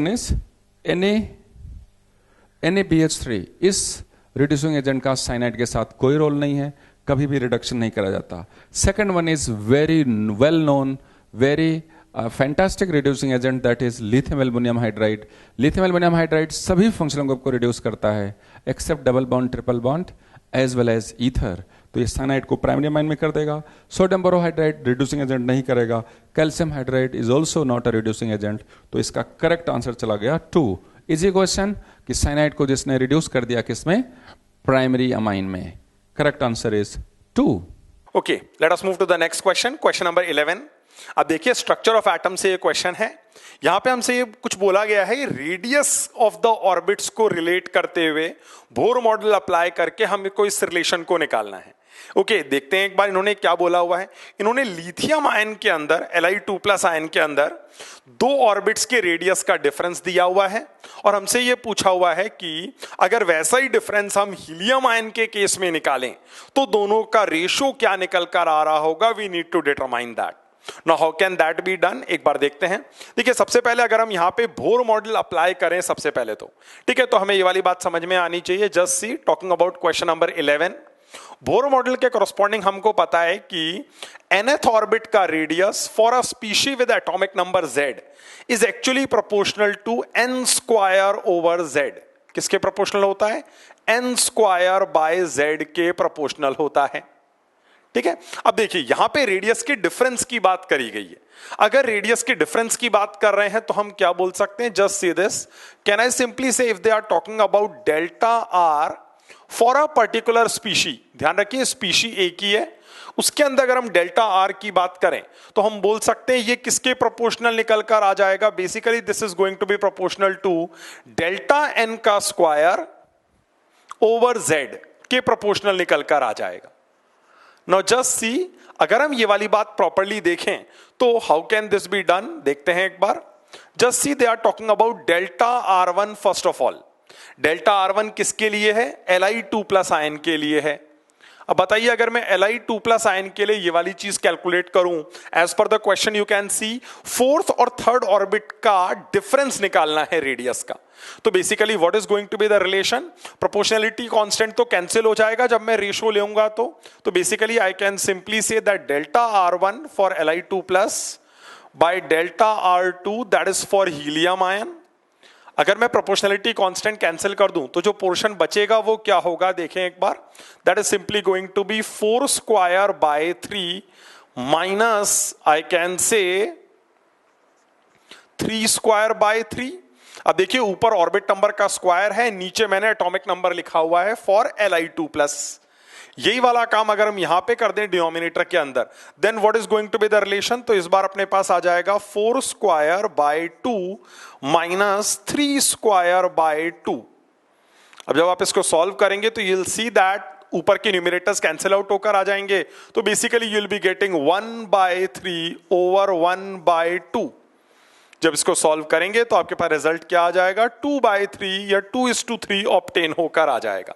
is NaBH3। इस रिड्यूसिंग एजेंट का साइनाइड के साथ कोई रोल नहीं है, कभी भी रिडक्शन नहीं करा जाता। Second one is very well known, very fantastic reducing agent that is lithium aluminium hydride. Lithium aluminium hydride सभी फंक्शनल ग्रुप को रिड्यूस करता है except double bond, triple bond as well as ether. तो ये cyanide को primary amine में कर देगा। सोडियम बोरोहाइड्राइड रिड्यूसिंग एजेंट नहीं करेगा। Calcium hydride is also not a reducing agent. तो इसका करेक्ट आंसर चला गया 2। इजी क्वेश्चन कि साइनाइड को जिसने रिड्यूस कर दिया किसमें? प्राइमरी अमाइन में। Correct answer is 2। Okay, let us move to the next question. Question number 11. अब देखिए स्ट्रक्चर ऑफ एटम से ये क्वेश्चन है, यहां पे हमसे ये कुछ बोला गया है, रेडियस ऑफ द ऑर्बिट्स को रिलेट करते हुए बोर मॉडल अप्लाई करके हमको इस रिलेशन को निकालना है। ओके, देखते हैं एक बार इन्होंने क्या बोला हुआ है। इन्होंने लिथियम आयन के अंदर, Li2+ आयन के अंदर दो ऑर्बिट्स के रेडियस का डिफरेंस दिया हुआ है और हमसे ये पूछा हुआ है कि अगर वैसा ही डिफरेंस हम हीलियम आयन के केस में निकालें तो दोनों का रेशो क्या निकल कर आ रहा होगा। We need to determine that. Now how can that be done? एक बार देखते हैं। देखिए सबसे पहले अगर हम यहां पे बोर मॉडल अप्लाई करें सबसे पहले तो ठीक है, तो हमें ये वाली बात समझ में आनी चाहिए। Just see, talking about question number 11, Bohr model के कॉरस्पॉन्डिंग हमको पता है कि nth ऑर्बिट का radius for a species with atomic number z is actually proportional to n square over z। किसके प्रोपोर्शनल होता है? n स्क्वायर बाय z के प्रोपोर्शनल होता है। ठीक है, अब देखिए यहां पे रेडियस के डिफरेंस की बात करी गई है। अगर रेडियस के डिफरेंस की बात कर रहे हैं तो हम क्या बोल सकते हैं? Just see this, can I simply say if they are talking about delta R for a particular species, ध्यान रखिए स्पीशी एक ही है, उसके अंदर अगर हम डेल्टा आर की बात करें तो हम बोल सकते हैं ये किसके प्रोपोर्शनल निकल कर आ जाएगा? Basically this is going to be proportional to delta n का स्क्वायर ओवर जेड के प्रोपोर्शनल निकल कर आ जाएगा। नाउ जस्ट सी, अगर हम ये वाली बात प्रॉपरली देखें तो how can this be done? देखते हैं एक बार। Just see, they are talking about delta R1 first of all. डेल्टा R1 किसके लिए है? Li2+ आयन के लिए है। अब बताइए अगर मैं Li2+ आयन के लिए ये वाली चीज कैलकुलेट करूं, एज पर the question you can see fourth और थर्ड ऑर्बिट का डिफरेंस निकालना है रेडियस का। तो basically what is going to be the relation? Proportionality constant तो कैंसिल हो जाएगा जब मैं रेशियो लेऊंगा तो basically I can simply say that delta R1 for Li2+ by delta R2 that is for helium ion. अगर मैं प्रोपोर्शनैलिटी कांस्टेंट कैंसिल कर दूं तो जो पोर्शन बचेगा वो क्या होगा? देखें एक बार, that is simply going to be 4 square by 3 minus I can say 3 square by 3। अब देखिए ऊपर ऑर्बिट नंबर का स्क्वायर है, नीचे मैंने एटॉमिक नंबर लिखा हुआ है फॉर Li2+। यही वाला काम अगर हम यहां पे कर दें डिनोमिनेटर के अंदर, then what is going to be the relation? तो इस बार अपने पास आ जाएगा 4 square by 2 minus 3 square by 2। अब जब आप इसको सॉल्व करेंगे तो यू विल सी दैट ऊपर के न्यूमरेटर्स कैंसिल आउट होकर आ जाएंगे, तो basically you will be getting 1/3 over 1/2। जब इसको सॉल्व करेंगे तो आपके पास रिजल्ट क्या आ जाएगा? 2/3 या 2:3 ऑब्टेन होकर आ जाएगा।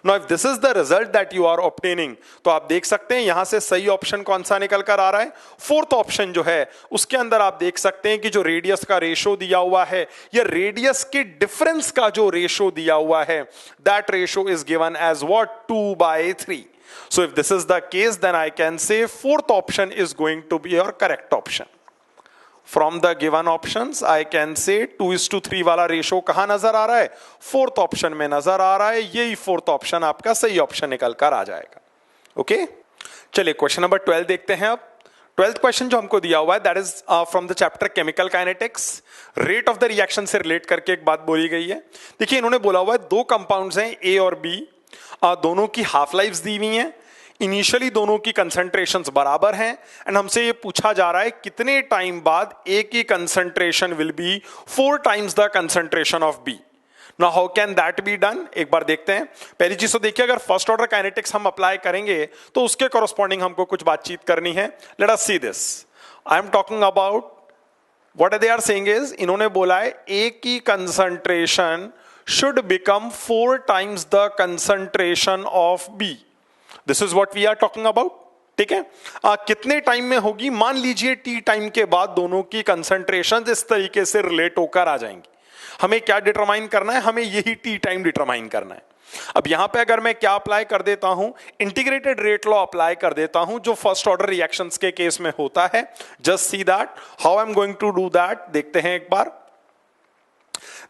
Now if this is the result that you are obtaining, तो आप देख सकते हैं यहां से सही ऑप्शन कौन सा निकल कर आ रहा है? फोर्थ ऑप्शन जो है उसके अंदर आप देख सकते हैं कि जो रेडियस का रेशो दिया हुआ है या रेडियस के डिफरेंस का जो रेशो दिया हुआ है, that ratio is given as what? 2/3। So if this is the case then I can say fourth option is going to be your correct option. From the given options, I can say 2:3 वाला ratio कहां नजर आ रहा है? Fourth option में नजर आ रहा है। यही फोर्थ ऑप्शन आपका सही ऑप्शन निकल कर आ जाएगा। ओके, चलिए क्वेश्चन नंबर 12 देखते हैं। अब 12th क्वेश्चन जो हमको दिया हुआ है that is from the chapter chemical kinetics. Rate of the reaction से रिलेट करके एक बात बोली गई है। देखिए इन्होंने बोला हुआ है दो कंपाउंड्स हैं ए और बी, दोनों की हाफ लाइफ्स दी हुई हैं, इनिशियली दोनों की कंसंट्रेशंस बराबर हैं एंड हमसे ये पूछा जा रहा है कितने टाइम बाद ए की concentration will be 4 times the concentration of B. Now how can that be done? एक बार देखते हैं। पहली चीज तो देखिए, अगर फर्स्ट ऑर्डर काइनेटिक्स हम अप्लाई करेंगे तो उसके कॉरस्पॉन्डिंग हमको कुछ बातचीत करनी है। Let us see this. I am talking about what they are saying is, इन्होंने बोला है ए की concentration should become 4 times the concentration of B. This is what we are talking about. ठीक है, कितने टाइम में होगी? मान लीजिए टी टाइम के बाद दोनों की कंसंट्रेशन इस तरीके से रिलेट होकर आ जाएंगी। हमें क्या डिटरमाइन करना है? हमें यही टी टाइम डिटरमाइन करना है। अब यहां पे अगर मैं क्या अप्लाई कर देता हूं? इंटीग्रेटेड रेट लॉ अप्लाई कर देता हूं जो फर्स्ट ऑर्डर रिएक्शंस के केस में होता है। Just see that how I am going to do that. देखते हैं एक बार।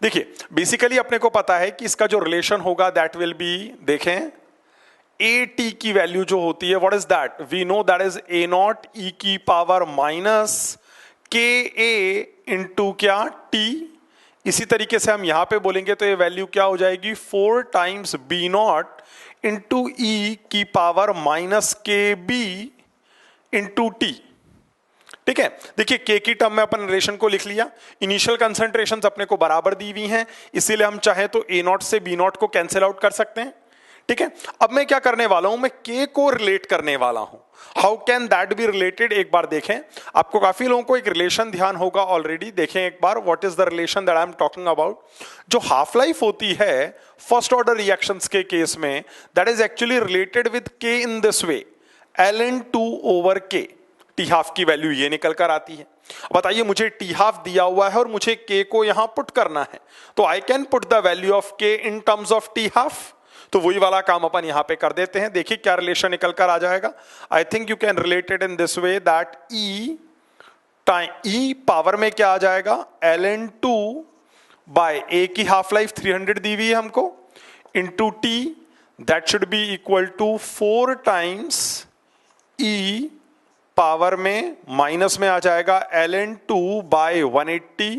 देखिए बेसिकली अपने को पता है कि इसका जो रिलेशन होगा दैट विल बी, देखें ए टी की वैल्यू जो होती है, what is that? We know that is A0 e की power minus k A into क्या? टी। इसी तरीके से हम यहां पे बोलेंगे तो ये वैल्यू क्या हो जाएगी? 4 टाइम्स B0 इंटू ई की पावर माइनस के बी इंटू टी। ठीक है, देखिए के की टर्म में अपन रिलेशन को लिख लिया, इनिशियल कंसंट्रेशंस अपने को बराबर दी हुई हैं, इसीलिए हम चाहे तो ए नॉट से बी नॉट को कैंसिल आउट कर सकते हैं। ठीक है, अब मैं क्या करने वाला हूं, मैं के को रिलेट करने वाला हूं। How can that be related, एक बार देखें, आपको काफी लोगों को एक रिलेशन ध्यान होगा ऑलरेडी, देखें एक बार, what is the relation that I am talking about. जो हाफ लाइफ होती है फर्स्ट ऑर्डर रिएक्शंस के केस में, that is actually related with K in this way, ln2 over K, T half की वैल्यू ये निकल कर आती है। बताइए मुझे टी हाफ दिया हुआ है और मुझे के को यहां पुट करना है, तो I can put the value of K in terms of T half, तो वही वाला काम अपन यहां पे कर देते हैं। देखिए क्या रिलेशन निकल कर आ जाएगा। I think you can relate it in this way that E time E power में क्या आ जाएगा, ln2 बाय ए की हाफ लाइफ 300 दी हुई है हमको, into t, that should be equal to 4 times e power में माइनस में आ जाएगा ln2 बाय 180,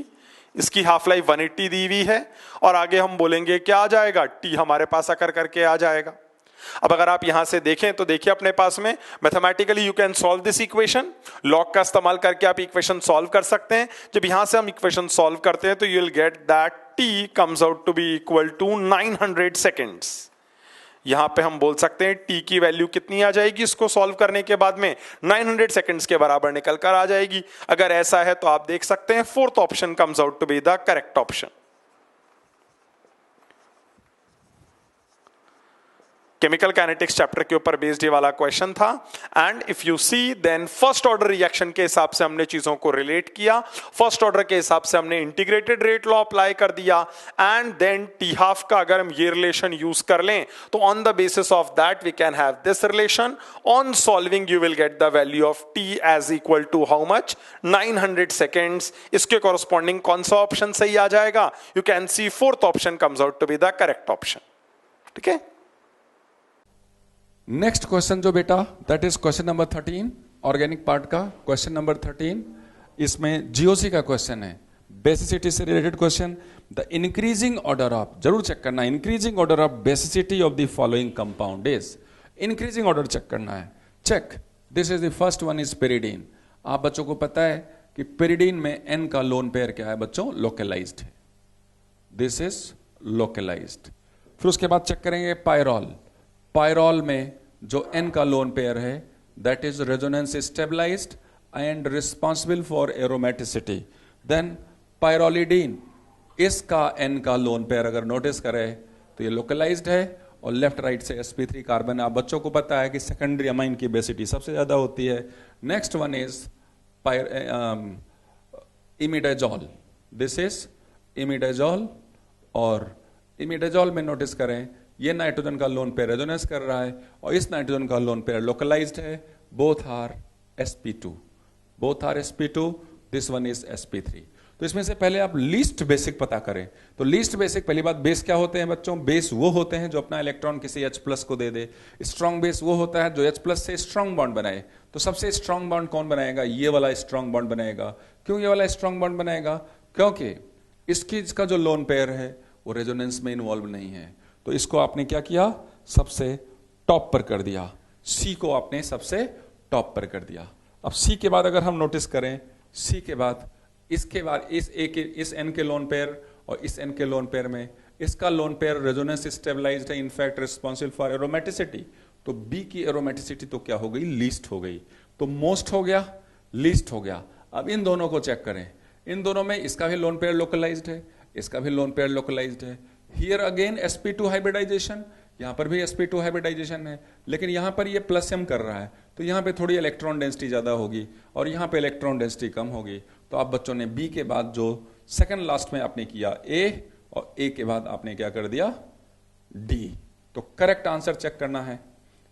इसकी हाफ लाइफ 180 दी हुई है, और आगे हम बोलेंगे क्या आ जाएगा, टी हमारे पास आकर करके आ जाएगा। अब अगर आप यहां से देखें तो देखिए अपने पास में mathematically you can solve this equation, log का इस्तेमाल करके आप इक्वेशन सॉल्व कर सकते हैं। जब यहां से हम इक्वेशन सॉल्व करते हैं तो you will get that t comes out to be equal to 900 seconds. यहां पे हम बोल सकते हैं टी की वैल्यू कितनी आ जाएगी, इसको सॉल्व करने के बाद में 900 सेकंड्स के बराबर निकल कर आ जाएगी। अगर ऐसा है तो आप देख सकते हैं fourth option comes out to be the correct option. Chemical kinetics chapter के ऊपर बेस्ड ये वाला क्वेश्चन था। And if you see then first order reaction के हिसाब से हमने चीजों को रिलेट किया, फर्स्ट ऑर्डर के हिसाब से हमने इंटीग्रेटेड रेट लॉ अप्लाई कर दिया, एंड देन टी हाफ का अगर हम ये रिलेशन यूज कर लें तो on the basis of that we can have this relation. On solving you will get the value of t as equal to how much, 900 seconds. इसके corresponding कौन सा ऑप्शन सही आ जाएगा, you can see fourth option comes out to be the correct option. ठीक है, next question जो बेटा, that is question number 13, organic part का क्वेश्चन नंबर 13। इसमें जीओसी का क्वेश्चन है, बेसिसिटी से related question. The increasing order of, जरूर चेक करना, increasing order of basicity of the following compound is, increasing order check करना है। Check, this is the first one is pyridine. आप बच्चों को पता है कि पेरिडीन में एन का लोन पेयर क्या है बच्चों, लोकलाइज्ड है, दिस इज लोकलाइज्ड। फिर उसके बाद चेक करेंगे पायरॉल। पायरॉल में जो N का लोन पेयर है that is resonance stabilized and responsible for aromaticity. Then pyrrolidine, इसका N का लोन पेयर अगर नोटिस करें तो ये लोकलाइज्ड है, और लेफ्ट राइट से sp3 कार्बन। आप बच्चों को पता है कि सेकेंडरी अमाइन की बेसिटी सबसे ज्यादा होती है। Next one is imidazole, this is imidazole, और इमिडाजोल में नोटिस करें ये नाइट्रोजन का लोन पेयर रेजोनेंस कर रहा है और इस नाइट्रोजन का लोन पेयर लोकलाइज्ड है। Both are sp2, both are sp2, this one is sp3। तो इसमें से पहले आप लीस्ट बेसिक पता करें। तो लीस्ट बेसिक, पहली बात, बेस क्या होते हैं बच्चों, बेस वो होते हैं जो अपना इलेक्ट्रॉन किसी H+ को दे दे। स्ट्रॉन्ग बेस वो होता है जो H+ से स्ट्रॉन्ग बॉन्ड बनाए। तो सबसे स्ट्रॉन्ग बॉन्ड कौन बनाएगा, ये वाला स्ट्रॉन्ग बॉन्ड बनाएगा। क्यों ये वाला स्ट्रॉन्ग बॉन्ड बनाएगा, क्योंकि इसका जो लोन पेयर है वो रेजोनेंस में इन्वॉल्व नहीं है। तो इसको आपने क्या किया, सबसे टॉप पर कर दिया, सी को आपने सबसे टॉप पर कर दिया। अब सी के बाद अगर हम नोटिस करें, सी के बाद इसके बाद इस एन के लोन पेयर और इस एन के लोन पेयर में इसका लोन पेयर रेजोनेंस स्टेबलाइज्ड है, इनफैक्ट रिस्पॉन्सिबल फॉर एरोमेटिसिटी। तो बी की एरोमेटिसिटी तो क्या हो गई, लीस्ट हो गई। तो मोस्ट हो गया, लीस्ट हो गया। अब इन दोनों को चेक करें, इन दोनों में इसका भी लोन पेयर लोकलाइज्ड है, इसका भी लोन पेयर लोकलाइज्ड है। हियर अगेन sp2 हाइब्रिडाइजेशन, यहां पर भी sp2 हाइब्रिडाइजेशन है, लेकिन यहां पर ये +m कर रहा है, तो यहां पे थोड़ी इलेक्ट्रॉन डेंसिटी ज्यादा होगी और यहां पे इलेक्ट्रॉन डेंसिटी कम होगी। तो आप बच्चों ने बी के बाद जो सेकंड लास्ट में आपने किया ए, और ए के बाद आपने क्या कर दिया, डी। तो करेक्ट आंसर चेक करना है।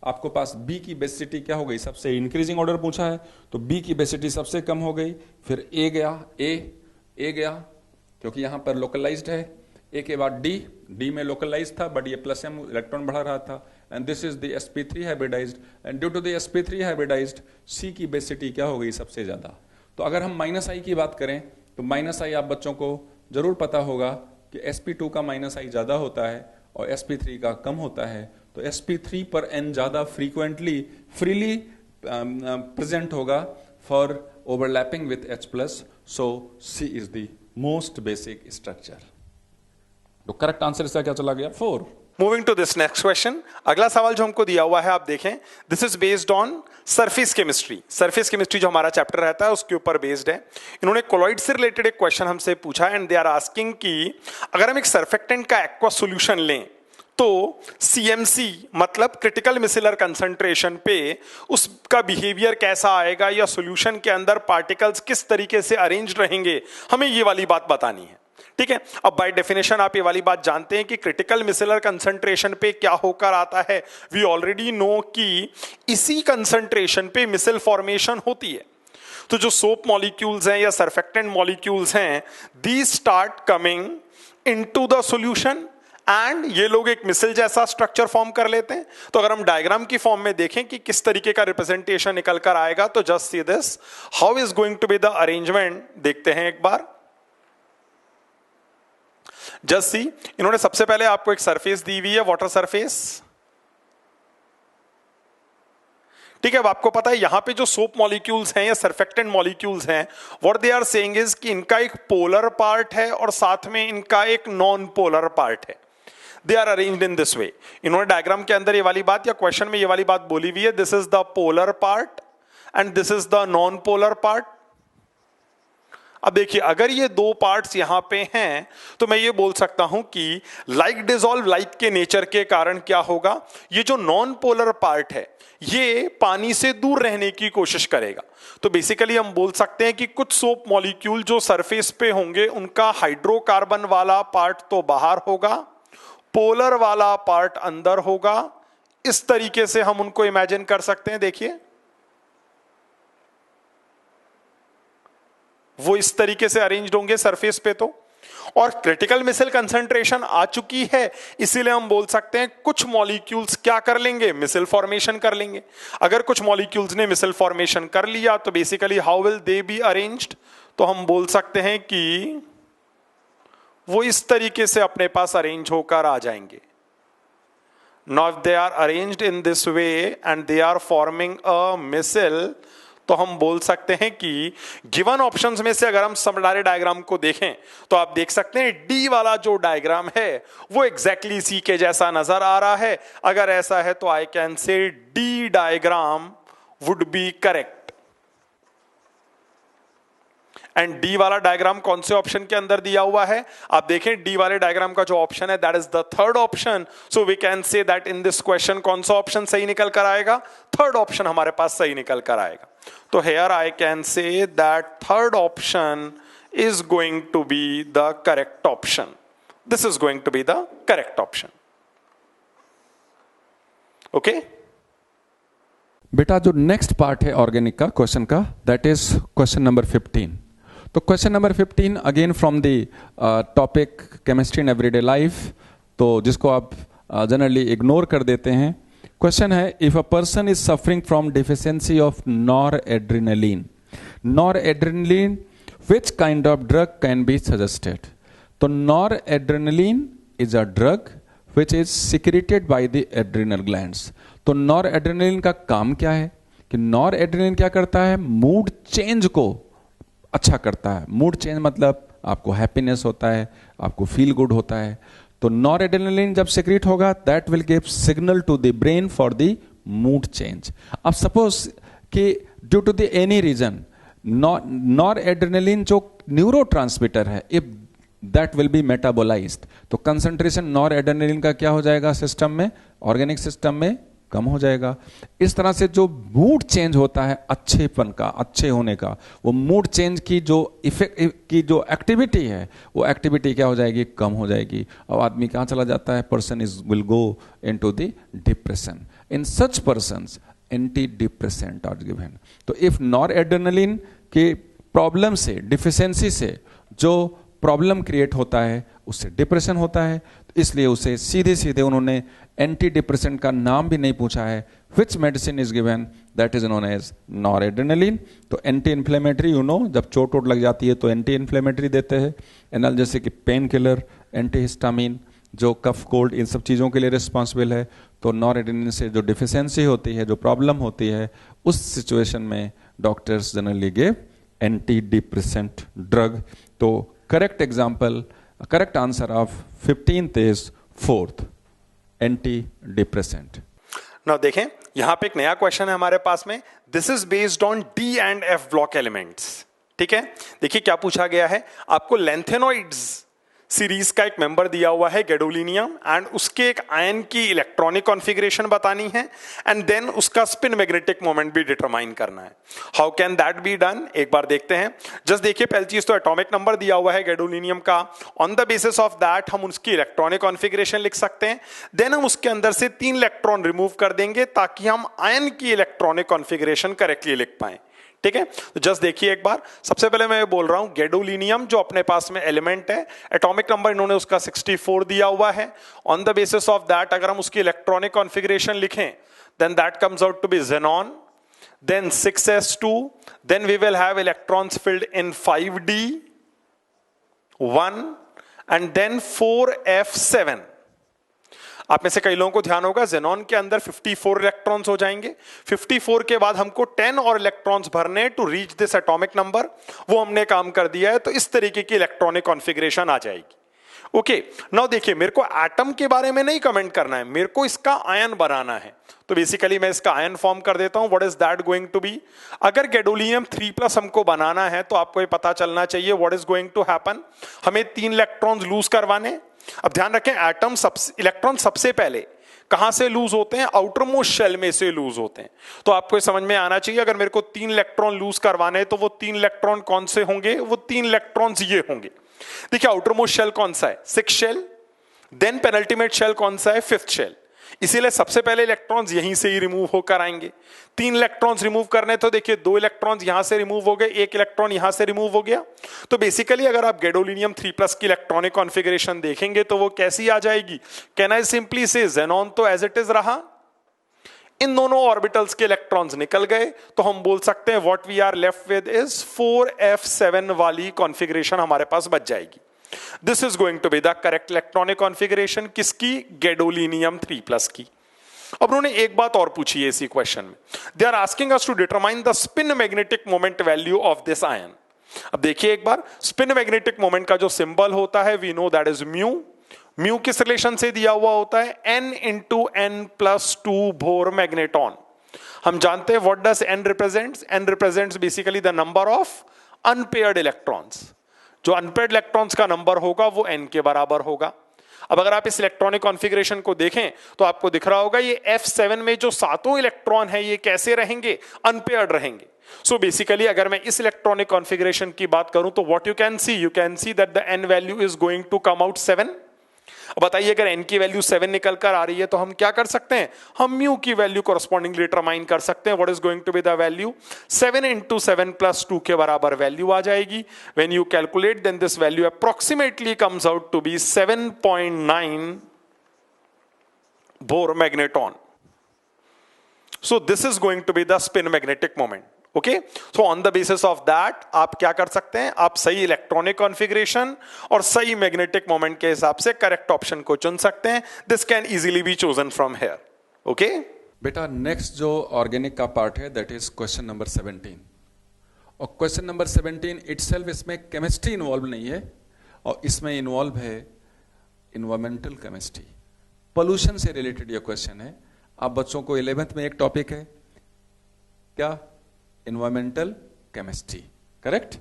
आपको पास बी की बेसिसिटी क्या हो गई, सबसे इंक्रीजिंग ऑर्डर पूछा है तो बी की बेसिसिटी सबसे कम हो गई, फिर ए गया, ए गया क्योंकि यहां पर लोकलाइज्ड है, ए के बाद डी, डी में लोकलाइज था बट ये +m इलेक्ट्रॉन बढ़ा रहा था, and this is the sp3 hybridized, and due to the sp3 hybridized C की बेसिसिटी क्या हो गई, सबसे ज्यादा। तो अगर हम -i की बात करें तो -i आप बच्चों को जरूर पता होगा कि sp2 का -i ज्यादा होता है और sp3 का कम होता है। तो sp3 पर n ज्यादा फ्रीली प्रेजेंट होगा, for overlapping with H plus, so C is the most basic structure. तो करेक्ट आंसर इसका क्या चला गया? 4. Moving to this next question, अगला सवाल जो हमको दिया हुआ है आप देखें, this is based on surface chemistry. Surface chemistry जो हमारा चैप्टर रहता है उसके ऊपर बेस्ड है. इन्होंने कोलॉइड से रिलेटेड एक क्वेश्चन हमसे पूछा एंड दे आर आस्किंग कि अगर हम एक सर्फेक्टेंट का एक्वा सॉल्यूशन लें तो CMC मतलब क्रिटिकल मिसिलर कंसंट्रेशन पे उसका बिहेवियर कैसा आएगा या सॉल्यूशन के अंदर पार्टिकल्स किस तरीके से अरेंज रहेंगे, हमें ये वाली बात बतानी है. ठीक है, अब बाय डेफिनेशन आप ये वाली बात जानते हैं कि क्रिटिकल मिसिलर कंसंट्रेशन पे क्या होकर आता है. वी ऑलरेडी नो कि इसी कंसंट्रेशन पे मिसिल फॉर्मेशन होती है. तो जो सोप मॉलिक्यूल्स हैं या सर्फेक्टेंट मॉलिक्यूल्स हैं, these start coming into the solution and ये लोग एक मिसिल जैसा स्ट्रक्चर फॉर्म कर लेते हैं. तो अगर हम डायग्राम की फॉर्म में देखें कि किस तरीके का रिप्रेजेंटेशन निकल कर आएगा, तो just see this, how is going to be the arrangement, देखते हैं एक बार. जस्ट सी, इन्होंने सबसे पहले आपको एक सरफेस दी हुई है, वाटर सरफेस. ठीक है, अब आपको पता है यहां पे जो सोप मॉलिक्यूल्स हैं या सर्फेक्टेंट मॉलिक्यूल्स हैं, what they are saying is कि इनका एक पोलर पार्ट है और साथ में इनका एक नॉन पोलर पार्ट है. They are arranged in this way. इन्होंने डायग्राम के अंदर ये वाली बात या क्वेश्चन में ये वाली बात बोली हुई है, this is the polar part and this is the non polar part. अब देखिए, अगर ये दो पार्ट्स यहां पे हैं तो मैं ये बोल सकता हूं कि लाइक डिसॉल्व लाइक के नेचर के कारण क्या होगा, ये जो नॉन पोलर पार्ट है ये पानी से दूर रहने की कोशिश करेगा. तो बेसिकली हम बोल सकते हैं कि कुछ सोप मॉलिक्यूल जो सरफेस पे होंगे उनका हाइड्रोकार्बन वाला पार्ट तो बाहर होगा, पोलर वाला पार्ट अंदर होगा. इस तरीके से हम उनको इमेजिन कर सकते हैं. देखिए, वो इस तरीके से अरेंज्ड होंगे सरफेस पे. तो और क्रिटिकल मिसिल कंसंट्रेशन आ चुकी है, इसीलिए हम बोल सकते हैं कुछ मॉलिक्यूल्स क्या कर लेंगे, मिसिल फॉर्मेशन कर लेंगे. अगर कुछ मॉलिक्यूल्स ने मिसिल फॉर्मेशन कर लिया तो basically how will they be arranged, तो हम बोल सकते हैं कि वो इस तरीके से अपने पास अरेंज होकर आ जाएंगे. Now if they are arranged in this way and they are forming a micelle, तो हम बोल सकते हैं कि गिवन ऑप्शंस में से अगर हम सारे डायग्राम को देखें तो आप देख सकते हैं डी वाला जो डायग्राम है वो एग्जैक्टली सी के जैसा नजर आ रहा है. अगर ऐसा है तो आई कैन से D diagram would be correct. And D वाला डायग्राम कौन से ऑप्शन के अंदर दिया हुआ है, आप देखें डी वाले डायग्राम का जो ऑप्शन है that is the third option. So we can say that in this question कौन सा ऑप्शन सही निकल कर आएगा, थर्ड ऑप्शन हमारे पास सही निकल कर आएगा. तो here I can say that third option is going to be the correct option. This is going to be the correct option. Okay? बेटा जो नेक्स्ट पार्ट है ऑर्गेनिक का क्वेश्चन का, दैट इज क्वेश्चन नंबर 15. तो question number 15 again from the topic chemistry in everyday life, तो जिसको आप generally ignore कर देते हैं. क्वेश्चन है, if a person is suffering from deficiency of noradrenaline, noradrenaline which kind of drug can be suggested. तो noradrenaline is a drug which is secreted by the adrenal glands. तो noradrenaline का काम क्या है कि नॉरएड्रेनालिन क्या करता है, मूड चेंज को अच्छा करता है. मूड चेंज मतलब आपको हैप्पीनेस होता है, आपको फील गुड होता है. तो नॉरएड्रेनालिन जब सिक्रेट होगा that will give signal to the brain for the mood change. अब सपोज कि due to the any reason noradrenaline जो न्यूरोट्रांसमीटर है, if that will be metabolised, तो कंसंट्रेशन नॉरएड्रेनालिन का क्या हो जाएगा सिस्टम में, ऑर्गेनिक सिस्टम में कम हो जाएगा. इस तरह से जो मूड चेंज होता है अच्छेपन का, अच्छे होने का, वो मूड चेंज की जो इफेक्ट की जो एक्टिविटी है वो एक्टिविटी क्या हो जाएगी, कम हो जाएगी. और आदमी कहाँ चला जाता है, person is will go into the depression. In such persons antidepressant are given. तो इफ नॉरएड्रेनालिन के प्रॉब्लम से, डिफिशियंसी से जो प्रॉब्लम क्रिएट होता है उससे डिप्रेशन होता है, तो इसलिए उसे सीधे सीधे उन्होंने एंटी डिप्रेसेंट का नाम भी नहीं पूछा है. Which medicine is given, that is known as noradrenaline. तो एंटी इन्फ्लेमेटरी, यू नो, जब चोट वोट लग जाती है तो एंटी इन्फ्लेमेटरी देते हैं. एनल जैसे कि पेन किलर, एंटीहिस्टामिन, जो कफ कोल्ड, इन सब चीज़ों के लिए रिस्पॉन्सिबल है. तो नॉरएड्रेनालिन से जो डिफिशियंसी होती है, जो प्रॉब्लम होती है, उस सिचुएशन में doctors generally give anti depressant drug. तो correct example, correct answer of 15th is 4th, anti depressant. Now देखें, यहां पे एक नया क्वेश्चन है हमारे पास में। This is based on D and F block elements. ठीक है, देखिए क्या पूछा गया है। आपको लेंथेनॉइड्स सीरीज का एक मेंबर दिया हुआ है गैडोलिनियम, एंड उसके एक आयन की इलेक्ट्रॉनिक कॉन्फ़िगरेशन बतानी है, एंड देन उसका स्पिन मैग्नेटिक मोमेंट भी डिटरमाइन करना है। How can that be done, एक बार देखते हैं। जस्ट देखिए, पहली चीज तो एटॉमिक नंबर दिया हुआ है गैडोलिनियम का। On the basis of that हम उसकी इलेक्ट्रॉनिक कॉन्फ़िगरेशन लिख सकते हैं। देन हम उसके अंदर से 3 इलेक्ट्रॉन रिमूव कर देंगे ताकि हम आयन की इलेक्ट्रॉनिक कॉन्फ़िगरेशन करेक्टली लिख पाए। ठीक है, तो जस्ट देखिए एक बार। सबसे पहले मैं बोल रहा हूं गैडोलिनियम जो अपने पास में एलिमेंट है, एटॉमिक नंबर इन्होंने उसका 64 दिया हुआ है। On the basis of that अगर हम उसकी इलेक्ट्रॉनिक कॉन्फ़िगरेशन लिखें, then that comes out to be xenon, then 6s2, then we will have electrons filled in 5d 1 and then 4f7। आप में से कई लोगों को ध्यान होगा जेनॉन के अंदर 54 इलेक्ट्रॉन्स हो जाएंगे। 54 के बाद हमको 10 और इलेक्ट्रॉन्स भरने to reach this atomic number, वो हमने काम कर दिया है। तो इस तरीके की इलेक्ट्रॉनिक कॉन्फ़िगरेशन आ जाएगी। ओके, नाउ देखिए, मेरे को एटम के बारे में नहीं कमेंट करना है, मेरे को इसका आयन बनाना है। तो बेसिकली मैं इसका आयन फॉर्म कर देता हूं। What is that going to be? अगर गैडोलिनियम 3+ हमको बनाना है तो आपको ये पता चलना चाहिए what is going to happen. हमें 3 इलेक्ट्रॉन्स लूज करवाने। अब ध्यान रखें, एटम इलेक्ट्रॉन सबसे पहले कहां से लूज होते हैं? आउटर मोस्ट शेल में से लूज होते हैं। तो आपको समझ में आना चाहिए, अगर मेरे को 3 इलेक्ट्रॉन लूज करवाने हैं तो वो 3 इलेक्ट्रॉन कौन से होंगे? वो 3 इलेक्ट्रॉन्स ये होंगे। देखिए, आउटर मोस्ट शेल कौन सा है? 6th shell. Then penultimate shell कौन सा है? 5th shell. इसीलिए सबसे पहले इलेक्ट्रॉन्स यहीं से ही रिमूव होकर आएंगे। 3 इलेक्ट्रॉन्स रिमूव करने, तो देखिए 2 इलेक्ट्रॉन्स यहां से रिमूव हो गए, 1 इलेक्ट्रॉन यहां से रिमूव हो गया। तो बेसिकली अगर आप गैडोलिनियम 3+ की इलेक्ट्रॉनिक कॉन्फ़िगरेशन देखेंगे तो वो कैसी आ जाएगी? कैन आई सिंपली से xenon तो एज इट इज रहा, इन दोनों ऑर्बिटल्स के इलेक्ट्रॉन्स निकल गए, तो हम बोल सकते हैं what we are left with is 4f7 वाली कॉन्फ़िगरेशन हमारे पास बच जाएगी। This is going to be the correct electronic configuration किसकी? गैडोलिनियम 3+ की। अब उन्होंने एक बात और पूछी है इसी क्वेश्चन में। They are asking us to determine the spin magnetic moment value of this ion. अब देखिए एक बार, स्पिन मैग्नेटिक मोमेंट का जो सिंबल होता है we know that is mu. Mu किस रिलेशन से दिया हुआ होता है? n × n+2 Bohr magneton. हम जानते हैं what does n represents? n represents basically the number of unpaired electrons. जो अनपेयर्ड इलेक्ट्रॉन्स का नंबर होगा वो n के बराबर होगा। अब अगर आप इस इलेक्ट्रॉनिक कॉन्फ़िगरेशन को देखें तो आपको दिख रहा होगा ये F7 में जो 7 इलेक्ट्रॉन है ये कैसे रहेंगे? अनपेयर्ड रहेंगे। सो बेसिकली अगर मैं इस इलेक्ट्रॉनिक कॉन्फ़िगरेशन की बात करूं तो what you can see that the n value is going to come out 7। अब बताइए, अगर n की वैल्यू 7 निकल कर आ रही है तो हम क्या कर सकते हैं? हम म्यू की वैल्यू कॉरस्पॉन्डिंगली डिटरमाइन कर सकते हैं। What is going to be the value? 7 × 7+2 के बराबर वैल्यू आ जाएगी। When you calculate then this value approximately comes out to be 7.9 Bohr magneton. So this is going to be the spin magnetic moment. Okay, so on the basis of that आप क्या कर सकते हैं? आप सही electronic configuration और सही magnetic moment के हिसाब से करेक्ट ऑप्शन को चुन सकते हैं। This can easily be chosen from here. Okay बेटा, नेक्स्ट जो ऑर्गेनिक का पार्ट है दैट इज क्वेश्चन नंबर 17। और क्वेश्चन नंबर 17 इटसेल्फ इसमें केमिस्ट्री इन्वॉल्व नहीं है, और इसमें इन्वॉल्व है इन्वायरमेंटल केमिस्ट्री। पोल्यूशन से रिलेटेड ये क्वेश्चन है। आप बच्चों को 11th में एक टॉपिक है क्या? Environmental chemistry, correct?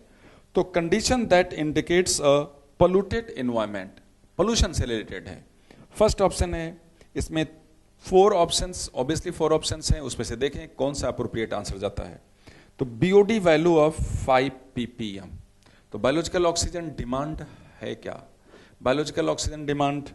तो condition that indicates a polluted environment, pollution से रिलेटेड है। फर्स्ट ऑप्शन है, इसमें 4 ऑप्शंस, ऑब्वियसली 4 ऑप्शंस हैं, उसमें से देखें कौन सा अप्रोप्रिएट आंसर जाता है। तो बीओडी वैल्यू ऑफ 5 ppm। तो बायोलॉजिकल ऑक्सीजन डिमांड है क्या? बायोलॉजिकल ऑक्सीजन डिमांड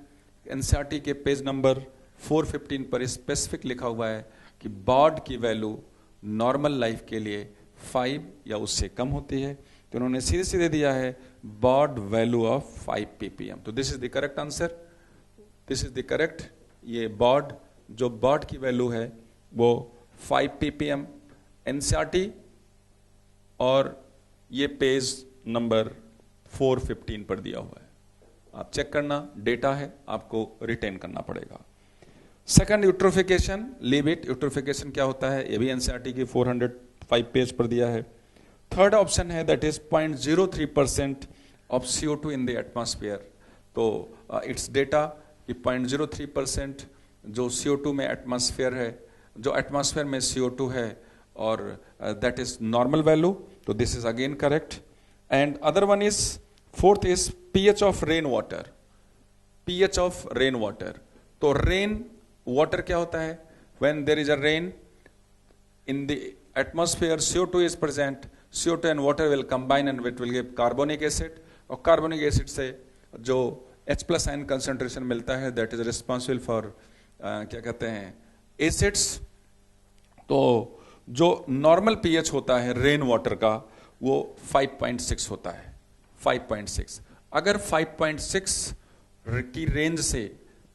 एनसीईआरटी के पेज नंबर 415 पर स्पेसिफिक लिखा हुआ है कि बॉड की वैल्यू नॉर्मल लाइफ के लिए 5 या उससे कम होती है। तो उन्होंने सीधे सीधे दिया है बॉड वैल्यू ऑफ 5 ppm। तो this is the correct answer, this is the correct. ये बॉड, जो बॉड की वैल्यू है वो 5 ppm एनसीईआरटी, और ये पेज नंबर 415 पर दिया हुआ है। आप चेक करना, डेटा है, आपको रिटेन करना पड़ेगा। Second, eutrophication, leave it. Eutrophication क्या होता है? ये भी एनसीईआरटी की 5 पेज पर दिया है। थर्ड ऑप्शन है that is 0.03% of CO2 in the atmosphere. तो इट्स डेटा कि 0.03% जो CO2 में एटमॉस्फेयर है, जो एटमॉस्फेयर में CO2 है, और दैट इज नॉर्मल वैल्यू, तो this is again correct. And other one is, fourth is pH of rain water. pH of rain water, तो रेन वाटर क्या होता है? When there is a rain in the atmosphere, CO2 is present, CO2 and water will combine and it will give carbonic acid, और carbonic acid से जो H+ ion concentration मिलता है, that is responsible for क्या कहते हैं, acids। तो जो नॉर्मल pH होता है रेन वाटर का वो 5.6 होता है, 5.6। अगर 5.6 की रेंज से,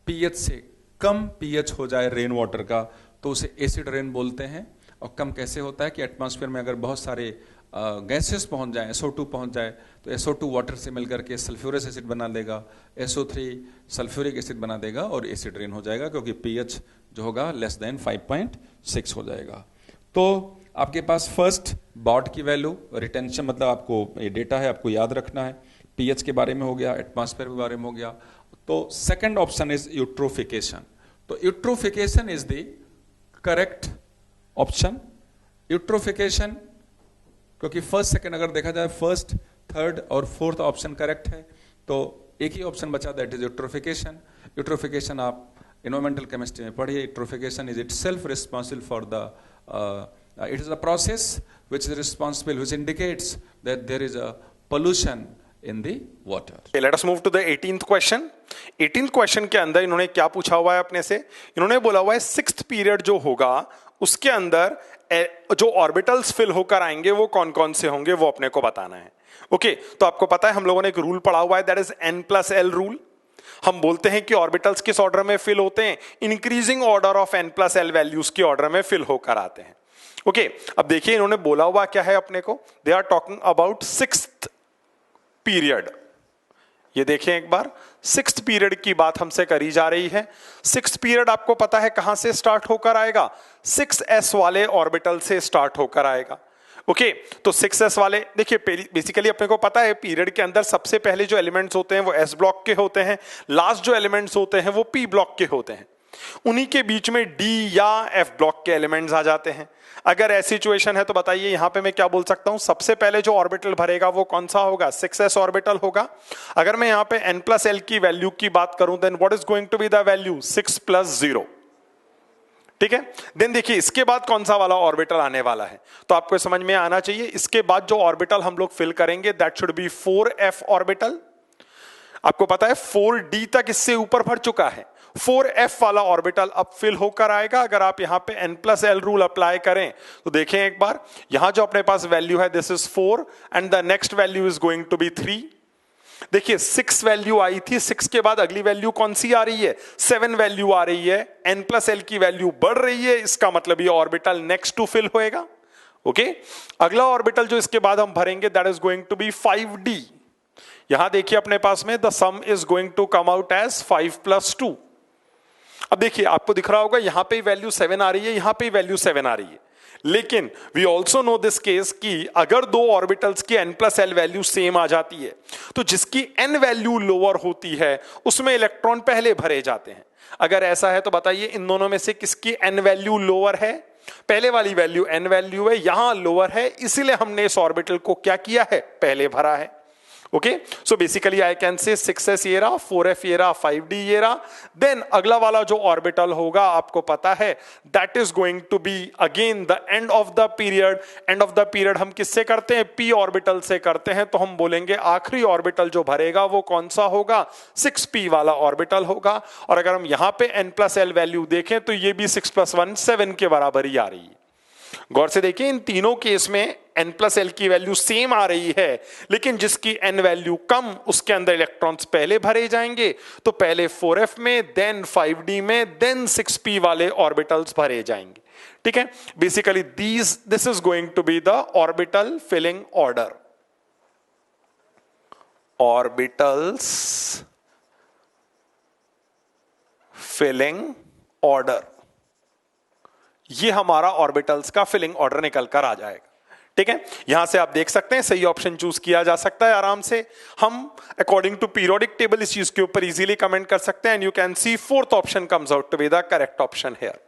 pH से कम pH हो जाए रेन वाटर का, तो उसे एसिड रेन बोलते हैं। और कम कैसे होता है कि एटमॉस्फेयर में अगर बहुत सारे गैसेस पहुंच जाएं, SO2 पहुंच जाए, तो SO2 वाटर से मिलकर के सल्फ्यूरस एसिड बना देगा, SO3 सल्फ्यूरिक एसिड बना देगा और एसिड रेन हो जाएगा, क्योंकि pH जो होगा लेस देन 5.6 हो जाएगा। तो आपके पास फर्स्ट बॉड की वैल्यू, रिटेंशन मतलब आपको ये डेटा है, आपको याद रखना है, pH के बारे में हो गया, एटमॉस्फेयर के बारे में हो गया। तो सेकेंड ऑप्शन इज यूट्रोफिकेशन। तो eutrophication is the correct option. Eutrophication, क्योंकि फर्स्ट सेकंड अगर देखा जाए, फर्स्ट थर्ड और फोर्थ ऑप्शन करेक्ट है, तो एक ही ऑप्शन बचा, दैट इज यूट्रोफिकेशन। यूट्रोफिकेशन आप इन्वायरमेंटल केमिस्ट्री में पढ़िए। Eutrophication is itself responsible for the, it is a process which is responsible, which indicates that there is a pollution in the water. Okay, let us move to the 18th question. 18th question के अंदर इन्होंने क्या पूछा हुआ है अपने से? इन्होंने बोला हुआ है सिक्स्थ पीरियड जो होगा उसके अंदर जो ऑर्बिटल्स फिल होकर आएंगे वो कौन कौन से होंगे, वो अपने को बताना है। ओके, तो आपको पता है हम लोगों ने एक रूल पढ़ा हुआ है, दैट इज n+l रूल। हम बोलते हैं कि ऑर्बिटल्स किस ऑर्डर में फिल होते हैं? Increasing order of n+l values के ऑर्डर में फिल होकर आते हैं। ओके, अब देखिए इन्होंने बोला हुआ क्या है अपने को, they are talking about sixth period. ये देखें एक बार, सिक्स्थ पीरियड की बात हमसे करी जा रही है। सिक्स्थ पीरियड आपको पता है कहां से स्टार्ट होकर आएगा? 6s वाले ऑर्बिटल से स्टार्ट होकर आएगा। ओके, तो 6s वाले देखिए, बेसिकली अपने को पता है पीरियड के अंदर सबसे पहले जो एलिमेंट्स होते हैं वो s ब्लॉक के होते हैं, लास्ट जो एलिमेंट्स होते हैं वो p ब्लॉक के होते हैं, उन्हीं के बीच में d या f ब्लॉक के एलिमेंट्स आ जाते हैं। अगर ऐसी सिचुएशन है तो बताइए यहां पे मैं क्या बोल सकता हूं, सबसे पहले जो ऑर्बिटल भरेगा वो कौन सा होगा? 6s ऑर्बिटल होगा। अगर मैं यहां पे n+l की वैल्यू की बात करूं, then what is going to be the value? 6 + 0। ठीक है, देन देखिए इसके बाद कौन सा वाला ऑर्बिटल आने वाला है, तो आपको समझ में आना चाहिए। इसके बाद जो ऑर्बिटल हम लोग फिल करेंगे that should B 4f orbital. आपको पता है 4d तक इससे ऊपर भर चुका है, 4f वाला ऑर्बिटल अब फिल होकर आएगा। अगर आप यहां पे n+l रूल अप्लाई करें तो देखें एक बार, यहां जो अपने पास वैल्यू है this is 4 and the next value is going to be 3। देखिए 6 वैल्यू आई थी, 6 के बाद अगली वैल्यू कौन सी आ रही है? 7 वैल्यू आ रही है, n+l की वैल्यू बढ़ रही है, इसका मतलब ये ऑर्बिटल नेक्स्ट टू फिल होएगा। ओके, अगला ऑर्बिटल जो इसके बाद हम भरेंगे that is going to be 5d। यहां देखिए अपने पास में the sum is going to come out as 5 + 2। अब देखिए आपको दिख रहा होगा यहां पे वैल्यू 7 आ रही है, यहां पे वैल्यू 7 आ रही है, लेकिन we also know this case कि अगर दो ऑर्बिटल्स की n+l वैल्यू सेम आ जाती है तो जिसकी n वैल्यू लोअर होती है उसमें इलेक्ट्रॉन पहले भरे जाते हैं। अगर ऐसा है तो बताइए इन दोनों में से किसकी n वैल्यू लोअर है? पहले वाली वैल्यू n वैल्यू है, यहां लोअर है, इसीलिए हमने इस ऑर्बिटल को क्या किया है? पहले भरा है। Okay, so basically I can से 6s ये रहा, 4f ये रहा, 5d ये रहा। देन अगला वाला जो ऑर्बिटल होगा आपको पता है that is going to be again the end of the period. End of the period हम किससे करते हैं? p ऑर्बिटल से करते हैं, तो हम बोलेंगे आखिरी ऑर्बिटल जो भरेगा वो कौन सा होगा? 6p वाला ऑर्बिटल होगा। और अगर हम यहां पे n+l वैल्यू देखें तो ये भी 6 + 1 7 के बराबर ही आ रही है। गौर से देखिए इन तीनों केस में n+l की वैल्यू सेम आ रही है, लेकिन जिसकी n वैल्यू कम उसके अंदर इलेक्ट्रॉन्स पहले भरे जाएंगे, तो पहले 4f में, देन 5d में, देन 6p वाले ऑर्बिटल्स भरे जाएंगे। ठीक है, basically this is going to be the orbital filling order. Orbitals filling order, ये हमारा ऑर्बिटल्स का फिलिंग ऑर्डर निकल कर आ जाएगा। ठीक है, यहां से आप देख सकते हैं सही ऑप्शन चूज किया जा सकता है आराम से। हम अकॉर्डिंग टू पीरियोडिक टेबल इस चीज के ऊपर इजीली कमेंट कर सकते हैं। And you can see fourth option comes out to be the correct option here.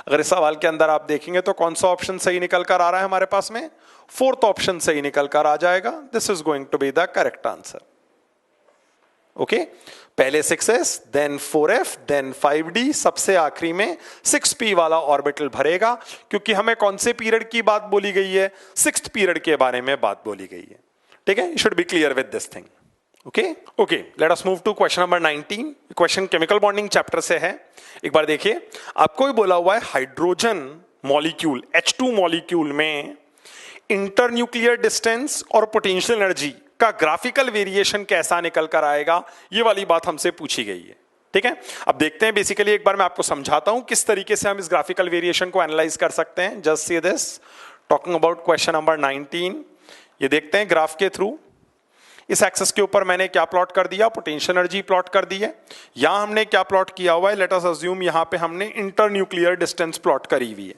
अगर इस सवाल के अंदर आप देखेंगे तो कौन सा ऑप्शन सही निकल कर आ रहा है हमारे पास में? फोर्थ ऑप्शन सही निकल कर आ जाएगा। This is going to be the correct answer. Okay, पहले 6s, then 4f, then 5d, सबसे आखिरी में 6p वाला ऑर्बिटल भरेगा, क्योंकि हमें कौन से पीरियड की बात बोली गई है? 6th पीरियड के बारे में बात बोली गई है। ठीक है, you should be clear with this thing. Okay, let us move to question number 19। Question chemical bonding chapter से है। एक बार देखिए, आपको ही बोला हुआ है हाइड्रोजन मॉलिक्यूल H2 मॉलिक्यूल में इंटरन्यूक्लियर डिस्टेंस और पोटेंशियल एनर्जी का ग्राफिकल वेरिएशन कैसा निकल कर आएगा, ये वाली बात हमसे पूछी गई है। ठीक है, अब देखते हैं। बेसिकली एक बार मैं आपको समझाता हूं किस तरीके से हम इस ग्राफिकल वेरिएशन को एनालाइज कर सकते हैं। Just see this, talking about question number 19। ये देखते हैं ग्राफ के थ्रू। इस एक्सेस के ऊपर मैंने क्या प्लॉट कर दिया? पोटेंशियल एनर्जी प्लॉट कर दी है। यहां हमने क्या प्लॉट किया हुआ है? लेट अस अज्यूम यहां पे हमने इंटरन्यूक्लियर डिस्टेंस प्लॉट करी हुई है।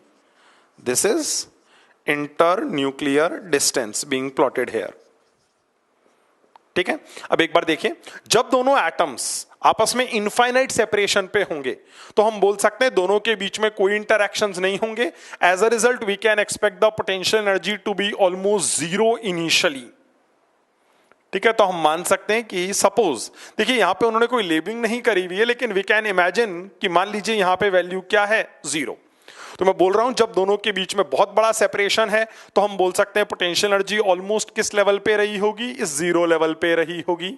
This is internuclear distance being plotted here. ठीक है, अब एक बार देखिए, जब दोनों एटम्स आपस में इनफाइनाइट सेपरेशन पे होंगे तो हम बोल सकते हैं दोनों के बीच में कोई इंटरैक्शंस नहीं होंगे। As a result we can expect the potential energy to be almost zero initially. ठीक है, तो हम मान सकते हैं कि सपोज, देखिए यहां पे उन्होंने कोई लेबलिंग नहीं करी हुई है, लेकिन वी कैन इमेजिन कि मान लीजिए यहां पे वैल्यू क्या है? 0। तो मैं बोल रहा हूं जब दोनों के बीच में बहुत बड़ा सेपरेशन है तो हम बोल सकते हैं पोटेंशियल एनर्जी ऑलमोस्ट किस लेवल पे रही होगी? इस 0 लेवल पे रही होगी।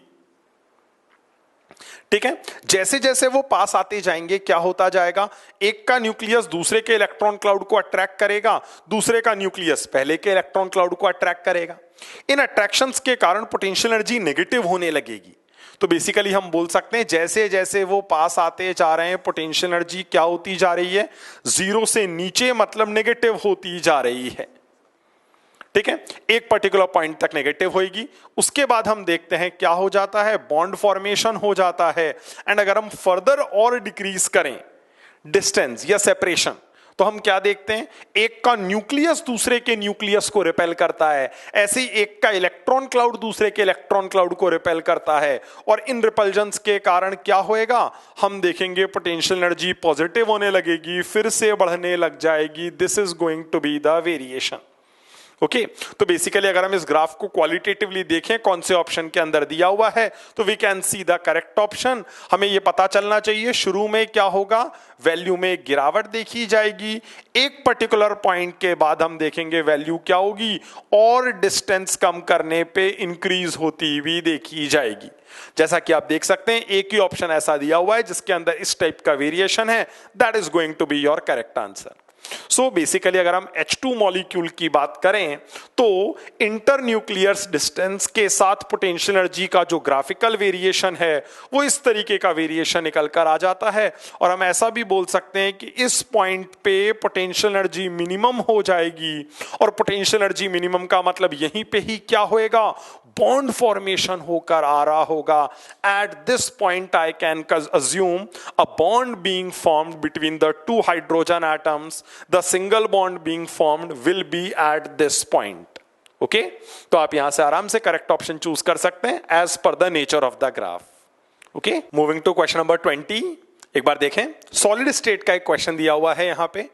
ठीक है, जैसे जैसे वो पास आते जाएंगे क्या होता जाएगा? एक का न्यूक्लियस दूसरे के इलेक्ट्रॉन क्लाउड को अट्रैक्ट करेगा, दूसरे का न्यूक्लियस पहले के इलेक्ट्रॉन क्लाउड को अट्रैक्ट करेगा। इन अट्रैक्शंस के कारण पोटेंशियल एनर्जी नेगेटिव होने लगेगी। तो बेसिकली हम बोल सकते हैं जैसे जैसे वो पास आते जा रहे हैं पोटेंशियल एनर्जी क्या होती जा रही है? 0 से नीचे, मतलब नेगेटिव होती जा रही है। ठीक है, एक पर्टिकुलर पॉइंट तक नेगेटिव होगी। उसके बाद हम देखते हैं क्या हो जाता है? बॉन्ड फॉर्मेशन हो जाता है। एंड अगर हम फर्दर और डिक्रीज करें डिस्टेंस या सेपरेशन तो हम क्या देखते हैं? एक का न्यूक्लियस दूसरे के न्यूक्लियस को रिपेल करता है, ऐसे ही एक का इलेक्ट्रॉन क्लाउड दूसरे के इलेक्ट्रॉन क्लाउड को रिपेल करता है। और इन रिपल्जन्स के कारण क्या होएगा? हम देखेंगे पोटेंशियल एनर्जी पॉजिटिव होने लगेगी, फिर से बढ़ने लग जाएगी। This is going to be the variation. Okay, तो बेसिकली अगर हम इस ग्राफ को क्वालिटेटिवली देखें कौन से ऑप्शन के अंदर दिया हुआ है तो we can see the correct option. हमें यह पता चलना चाहिए शुरू में क्या होगा? वैल्यू में गिरावट देखी जाएगी। एक पर्टिकुलर पॉइंट के बाद हम देखेंगे वैल्यू क्या होगी, और डिस्टेंस कम करने पे इंक्रीज होती हुई देखी जाएगी। जैसा कि आप देख सकते हैं एक ही ऑप्शन ऐसा दिया हुआ है जिसके अंदर इस टाइप का वेरिएशन है। That is going to be your correct answer. So basically अगर हम H2 मॉलिक्यूल की बात करें तो इंटरन्यूक्लियर डिस्टेंस के साथ पोटेंशियल एनर्जी का जो ग्राफिकल वेरिएशन है वो इस तरीके का वेरिएशन निकल कर आ जाता है। और हम ऐसा भी बोल सकते हैं कि इस पॉइंट पे पोटेंशियल एनर्जी मिनिमम हो जाएगी। और पोटेंशियल एनर्जी मिनिमम का मतलब यहीं पे ही क्या होएगा? बॉन्ड फॉर्मेशन होकर आ रहा होगा। At this point I can assume a bond being formed between the two hydrogen atoms. The single bond being formed will be at this point. Okay? तो आप यहां से आराम से करेक्ट ऑप्शन चूज कर सकते हैं एज पर the nature of the graph. Okay, moving to question number 20। एक बार देखें, सॉलिड स्टेट का एक क्वेश्चन दिया हुआ है यहां पे।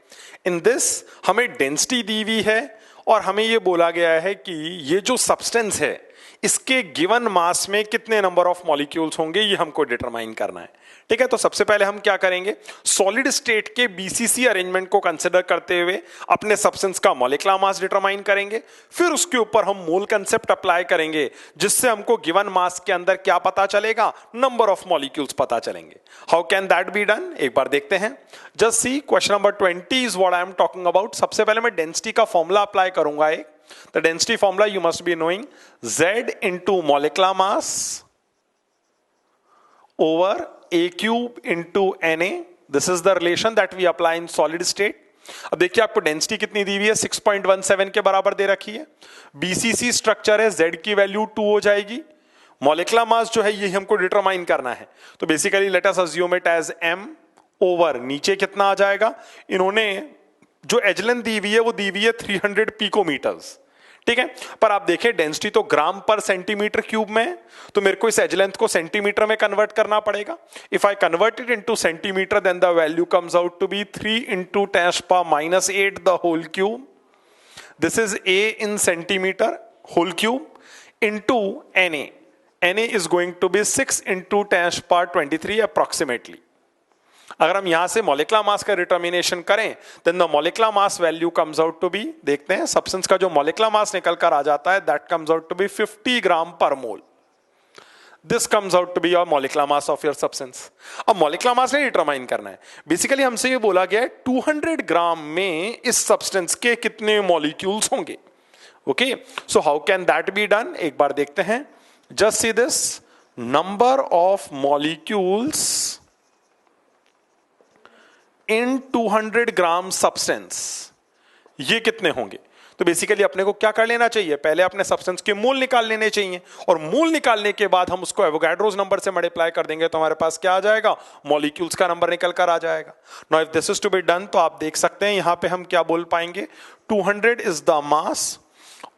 इन दिस हमें डेंसिटी दी हुई है और हमें यह बोला गया है कि ये जो सब्सटेंस है इसके गिवन मास में कितने नंबर ऑफ मॉलिक्यूल्स होंगे ये हमको डिटरमाइन करना है। ठीक है, तो सबसे पहले हम क्या करेंगे? सॉलिड स्टेट के बीसीसी अरेंजमेंट को कंसिडर करते हुए अपने सब्सटेंस का मॉलिक्यूलर मास डिटरमाइन करेंगे। फिर उसके ऊपर हम मोल कंसेप्ट अप्लाई करेंगे जिससे हमको गिवन मास के अंदर क्या पता चलेगा? नंबर ऑफ मॉलिक्यूल्स पता चलेंगे। How can that be done? एक बार देखते हैं। Just see question number 20 is what I am talking about. सबसे पहले मैं डेंसिटी का फॉर्मूला अप्लाई करूंगा। एक the density formula you must be knowing, Z into molecular mass over A cube into Na. This is the relation that we apply in solid state. अब देखिए आपको density कितनी दी हुई है? 6.17 के बराबर दे रखी है। बीसीसी स्ट्रक्चर है, Z की वैल्यू 2 हो जाएगी। मॉलिक्यूलर मास जो है ये हमको डिटरमाइन करना है। तो basically let us assume it as m over नीचे कितना आ जाएगा? इन्होंने जो एज लेंथ दी हुई है वो दी हुई है 300 पिकोमीटर्स, ठीक है। पर आप देखें डेंसिटी तो ग्राम पर सेंटीमीटर क्यूब में है, तो मेरे को इस एज लेंथ को सेंटीमीटर में कन्वर्ट करना पड़ेगा। If I convert it into centimetre then the value comes out to be 3 into 10⁻⁸ the whole cube. This is a in centimeter whole cube into Na. Na is going to be 6 into 10⁻23 approximately. अगर हम यहां से molecular mass का determination करें then the molecular mass value comes out to be, देखते हैं substance का जो मॉलिक्यूलर मास निकल कर आ जाता है that comes out to be 50 gram per mole. This comes out to be your molecular mass of your substance. अब मॉलिक्यूलर मास नहीं डिटरमाइन करना है, बेसिकली हमसे ये बोला गया है 200 ग्राम में इस सब्सटेंस के कितने मॉलिक्यूल्स होंगे। Okay, so how can that be done, एक बार देखते हैं। Just see this, number of molecules in 200 gram substance, ये कितने होंगे। तो बेसिकली अपने को क्या कर लेना चाहिए, पहले अपने सब्सटेंस के मोल निकाल लेने चाहिए, और मोल निकालने के बाद हम उसको एवोगाड्रोस नंबर से मल्टीप्लाई कर देंगे तो हमारे पास क्या आ जाएगा, मॉलिक्यूल्स का नंबर निकल कर आ जाएगा। Now if this is to be done तो आप देख सकते हैं यहां पे हम क्या बोल पाएंगे, 200 is the mass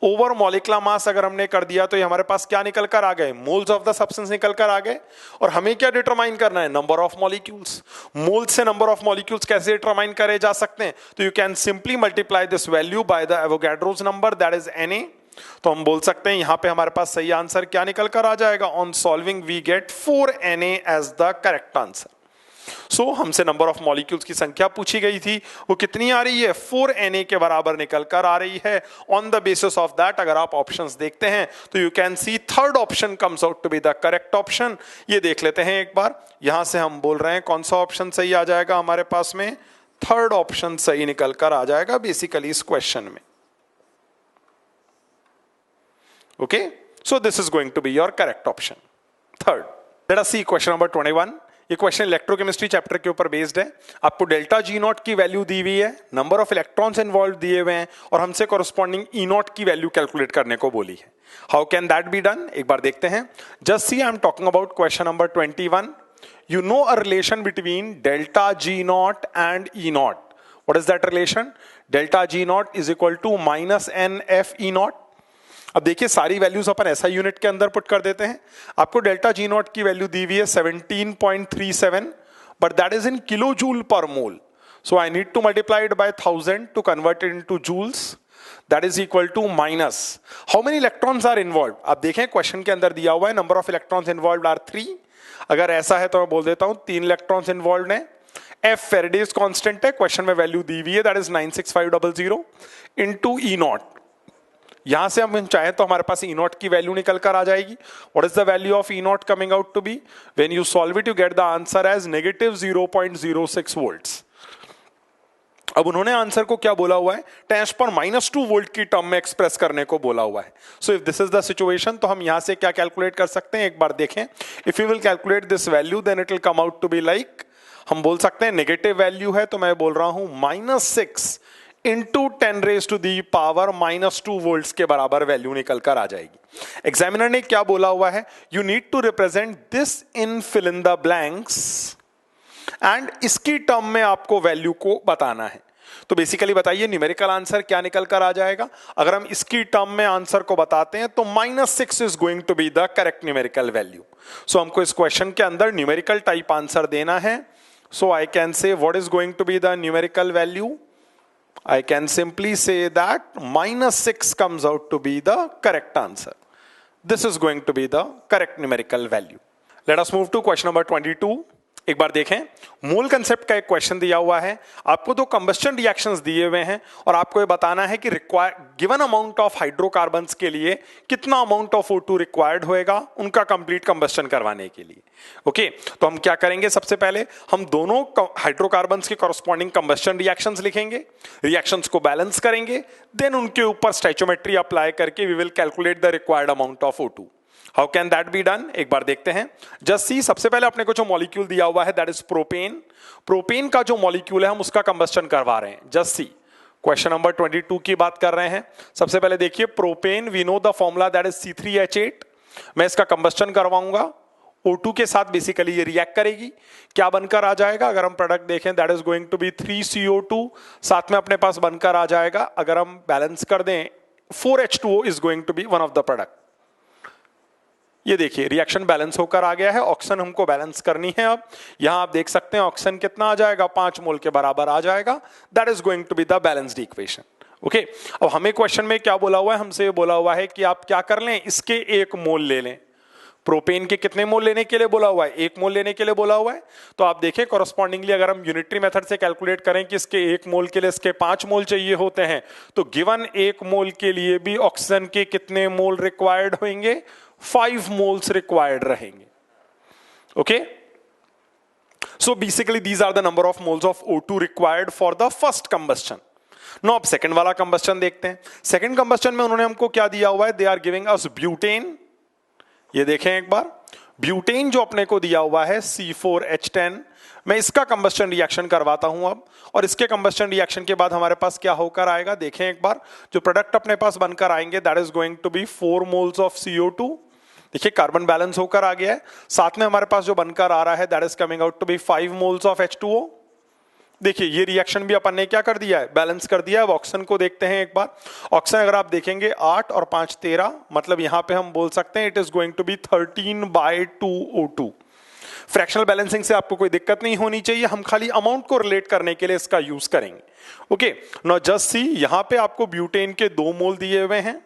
over molecular mass अगर हमने कर दिया तो ये हमारे पास क्या निकल कर आ गए, मोल्स ऑफ द सब्सटेंस निकल कर आ गए। और हमें क्या डिटरमाइन करना है, नंबर ऑफ मॉलिक्यूल्स। मोल से नंबर ऑफ मॉलिक्यूल्स कैसे डिटरमाइन करे जा सकते हैं, तो you can simply multiply this value by the Avogadro's number that is Na। तो हम बोल सकते हैं यहां पे हमारे पास सही आंसर क्या निकल कर आ जाएगा, on solving we get 4Na as the correct answer. So हमसे नंबर ऑफ मॉलिक्यूल्स की संख्या पूछी गई थी, वो कितनी आ रही है, 4Na के बराबर निकल कर आ रही है। On the basis of that अगर आप ऑप्शंस देखते हैं तो you can see third option comes out to be the correct option. ये देख लेते हैं एक बार, यहां से हम बोल रहे हैं कौन सा ऑप्शन सही आ जाएगा हमारे पास में, थर्ड ऑप्शन सही निकल कर आ जाएगा बेसिकली इस क्वेश्चन में। Okay, so this is going to be your correct option, third. Let us see question number 21। ये क्वेश्चन इलेक्ट्रोकेमिस्ट्री चैप्टर के ऊपर बेस्ड है। आपको डेल्टा जी नॉट की वैल्यू दी हुई है, नंबर ऑफ इलेक्ट्रॉन्स इन्वॉल्व दिए हुए हैं, और हमसे कॉरस्पॉन्डिंग ई नॉट की वैल्यू कैलकुलेट करने को बोली है। How can that be done, एक बार देखते हैं। Just see I am talking about question number 21। You know a relation between delta G naught and E naught. What is that relation, delta G naught is equal to -NF E naught. अब देखिए सारी values अपन ऐसा unit के अंदर put कर देते हैं। आपको डेल्टा जी नॉट की वैल्यू दी हुई है 17.37, but that is in kilo joule per mole. So I need to multiply it by 1000 to convert it into joules. That is equal to minus how many electrons are involve. आप देखें question के अंदर दिया हुआ है number of electrons involve are 3। अगर ऐसा है तो मैं बोल देता हूं 3 इलेक्ट्रॉन्स इन्वॉल्व है। F फेरेडेज कांस्टेंट है, क्वेश्चन में वैल्यू दी हुई है that is 96500 into E not. यहां से हम चाहे तो हमारे पास ई नॉट की वैल्यू निकल कर आ जाएगी। What is the value of E naught coming out to be, when you solve it you get the answer as -0.06 volts. अब उन्होंने आंसर को क्या बोला हुआ है, 10⁻² वोल्ट की टर्म में एक्सप्रेस करने को बोला हुआ है। सो if this is the situation तो हम यहां से क्या कैलकुलेट कर सकते हैं, एक बार देखें। If you will calculate this value then it will come out to be like, हम बोल सकते हैं नेगेटिव वैल्यू है तो मैं बोल रहा हूं -6 इंटू 10⁻⁻² वोल्ट्स के बराबर वैल्यू निकल कर आ जाएगी। एग्जामिनर ने क्या बोला हुआ है, you need to represent this in fill in the blanks, and इसकी टर्म में आपको वैल्यू को बताना है। तो बेसिकली बताइए न्यूमेरिकल आंसर क्या निकल कर आ जाएगा। अगर हम इसकी टर्म में आंसर को बताते हैं तो -6 is going to be the correct numerical value. So हमको इस क्वेश्चन के अंदर न्यूमेरिकल टाइप आंसर देना है। So I can say what is going to be the numerical value, I can simply say that -6 comes out to be the correct answer. This is going to be the correct numerical value. Let us move to question number 22. एक बार देखें, मूल concept का एक question दिया हुआ है। आपको दो कंबस्टन रिएक्शंस दिए हुए हैं और आपको ये बताना है कि गिवन अमाउंट ऑफ हाइड्रोकार्बन्स के लिए कितना अमाउंट ऑफ O2 रिक्वायर्ड होएगा उनका कंप्लीट कंबस्टन करवाने के लिए। ओके, तो हम क्या करेंगे, सबसे पहले हम दोनों हाइड्रोकार्बन्स के कॉरस्पॉन्डिंग कंबस्टन रिएक्शंस लिखेंगे, रिएक्शंस को बैलेंस करेंगे, देन उनके ऊपर स्टोइचियोमेट्री अप्लाई करके we will calculate the required amount of O2। How can that be done, एक बार देखते हैं। जस्ट सी, सबसे पहले अपने को जो मॉलिक्यूल दिया हुआ है दैट इज प्रोपेन। प्रोपेन का जो मॉलिक्यूल है हम उसका कंबस्टन करवा रहे हैं। जस्ट सी, क्वेश्चन नंबर 22 की बात कर रहे हैं। सबसे पहले देखिए propane, we know the formula that is C3H8। मैं इसका कंबस्टन करवाऊंगा, O2 के साथ बेसिकली ये रिएक्ट करेगी, क्या बनकर आ जाएगा? अगर हम प्रोडक्ट देखें that is going to be 3CO2, साथ में अपने पास बनकर आ जाएगा, अगर हम बैलेंस कर दें 4H2O is going to be one of the product. ये देखिए रिएक्शन बैलेंस होकर आ गया है, ऑक्सीजन हमको बैलेंस करनी है। अब यहां आप देख सकते हैं ऑक्सीजन कितना आ जाएगा, 5 मोल के बराबर आ जाएगा। That is going to be the balanced equation. Okay, अब हमें क्वेश्चन में क्या बोला हुआ है? हमसे बोला हुआ है कि आप क्या कर लें, इसके 1 मोल ले लें। प्रोपेन के कितने मोल लेने के लिए बोला हुआ है? 1 मोल लेने के लिए बोला हुआ है। तो आप देखें कॉरस्पॉन्डिंगली अगर हम यूनिटरी मेथड से कैलकुलेट करें कि इसके 1 मोल के लिए इसके 5 मोल चाहिए होते हैं, तो गिवन 1 मोल के लिए भी ऑक्सीजन के कितने मोल रिक्वायर्ड होंगे? 5 मोल्स रिक्वायर्ड रहेंगे। Okay, so basically these are the number of moles of O2 required for the first combustion. No, अब सेकंड वाला कंबस्टन देखते हैं। सेकंड कंबस्टन में उन्होंने हमको क्या दिया हुआ है? They are giving us butane. ये देखें एक बार, ब्यूटेन जो अपने को दिया हुआ है C4H10, मैं इसका कंबस्टन रिएक्शन करवाता हूं अब, और इसके कंबस्टन रिएक्शन के बाद हमारे पास क्या होकर आएगा? देखें एक बार, जो प्रोडक्ट अपने पास बनकर आएंगे that is going to be 4 moles of CO2। देखिए कार्बन बैलेंस होकर आ गया है, साथ में हमारे पास जो बनकर आ रहा है that is coming out to be 5 moles of H2O। देखिए ये रिएक्शन भी अपन ने क्या कर दिया है? बैलेंस कर दिया है। अब ऑक्सीजन को देखते हैं एक बार। ऑक्सीजन अगर आप देखेंगे 8 और 5 13, मतलब यहां पे हम बोल सकते हैं it is going to be 13/2O2। Fractional balancing से आपको कोई दिक्कत नहीं होनी चाहिए, हम खाली अमाउंट को रिलेट करने के लिए इसका यूज करेंगे। ओके, नाउ जस्ट सी, यहां पे आपको ब्यूटेन के 2 मोल दिए हुए हैं।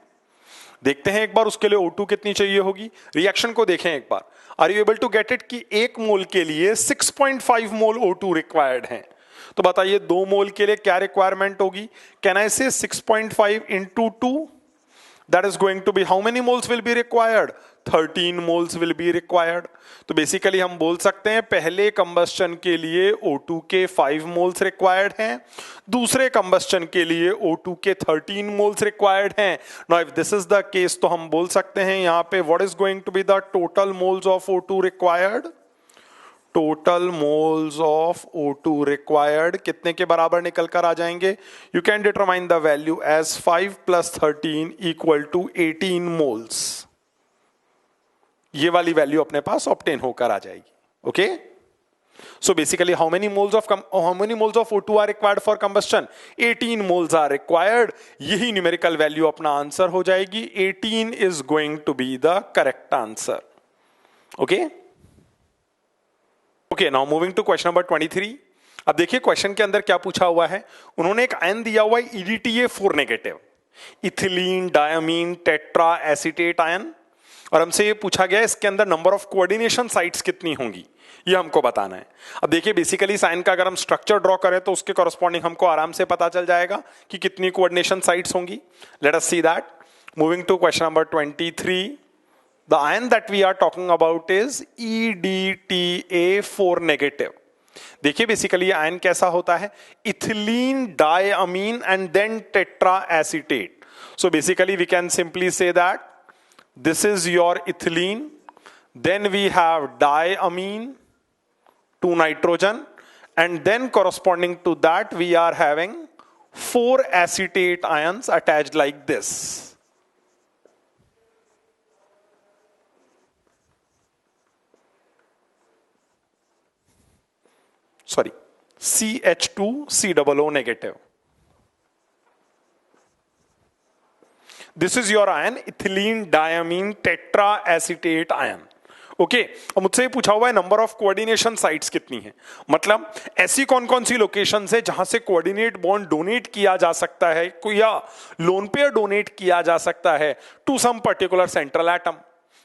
देखते हैं एक बार उसके लिए O2 कितनी चाहिए होगी। रिएक्शन को देखें एक बार, are you able to get it कि 1 मोल के लिए 6.5 मोल O2 रिक्वायर्ड है। तो बताइए 2 मोल के लिए क्या रिक्वायरमेंट होगी? कैन आई से 6.5 into 2? That is going to be how many moles will be required? 13 moles will be required. तो बेसिकली हम बोल सकते हैं पहले कंबस्टन के लिए O2 के 5 मोल्स रिक्वायर्ड हैं, दूसरे कंबस्टन के लिए O2 के 13 मोल्स रिक्वायर्ड हैं। Now if this is the case तो हम बोल सकते हैं यहां पे what is going to be the total moles of O2 required? Total moles of O2 required कितने के बराबर निकल कर आ जाएंगे? You can determine the value as 5 + 13 = 18 moles. ये वाली वैल्यू अपने पास ऑब्टेन होकर आ जाएगी। Okay, so basically how many moles of O2 are required for combustion? 18 moles are required. यही न्यूमेरिकल वैल्यू अपना आंसर हो जाएगी। 18 is going to be the correct answer. Okay, okay, now moving to question number 23। अब देखिए question के अंदर क्या पूछा हुआ है। उन्होंने एक आयन दिया हुआ है EDTA4 negative, ethylene diamine tetra acetate ion, और हमसे ये पूछा गया है इसके अंदर नंबर ऑफ कोऑर्डिनेशन साइट्स कितनी होंगी, ये हमको बताना है। अब देखिए बेसिकली इस आयन का अगर हम स्ट्रक्चर ड्रॉ करें तो उसके कॉरस्पॉन्डिंग हमको आराम से पता चल जाएगा कि कितनी कोऑर्डिनेशन साइट्स होंगी। Let us see that. Moving to question number 23। The ion that we are talking about is EDTA4 negative. देखिए बेसिकली आयन कैसा होता है? Ethylene diamine and then tetra acetate. So basically we can simply say that this is your ethylene, then we have diamine 2 nitrogen, and then corresponding to that we are having 4 acetate ions attached like this. Sorry, CH2COO negative. This is your ion ethylene diamine tetraacetate ion. Okay, अब मुझसे ये पूछा हुआ है number of coordination sites कितनी है, मतलब ऐसी कौन कौन सी लोकेशन है जहां से कोऑर्डिनेट बॉन्ड डोनेट किया जा सकता है या लोन पेयर डोनेट किया जा सकता है to some particular central atom.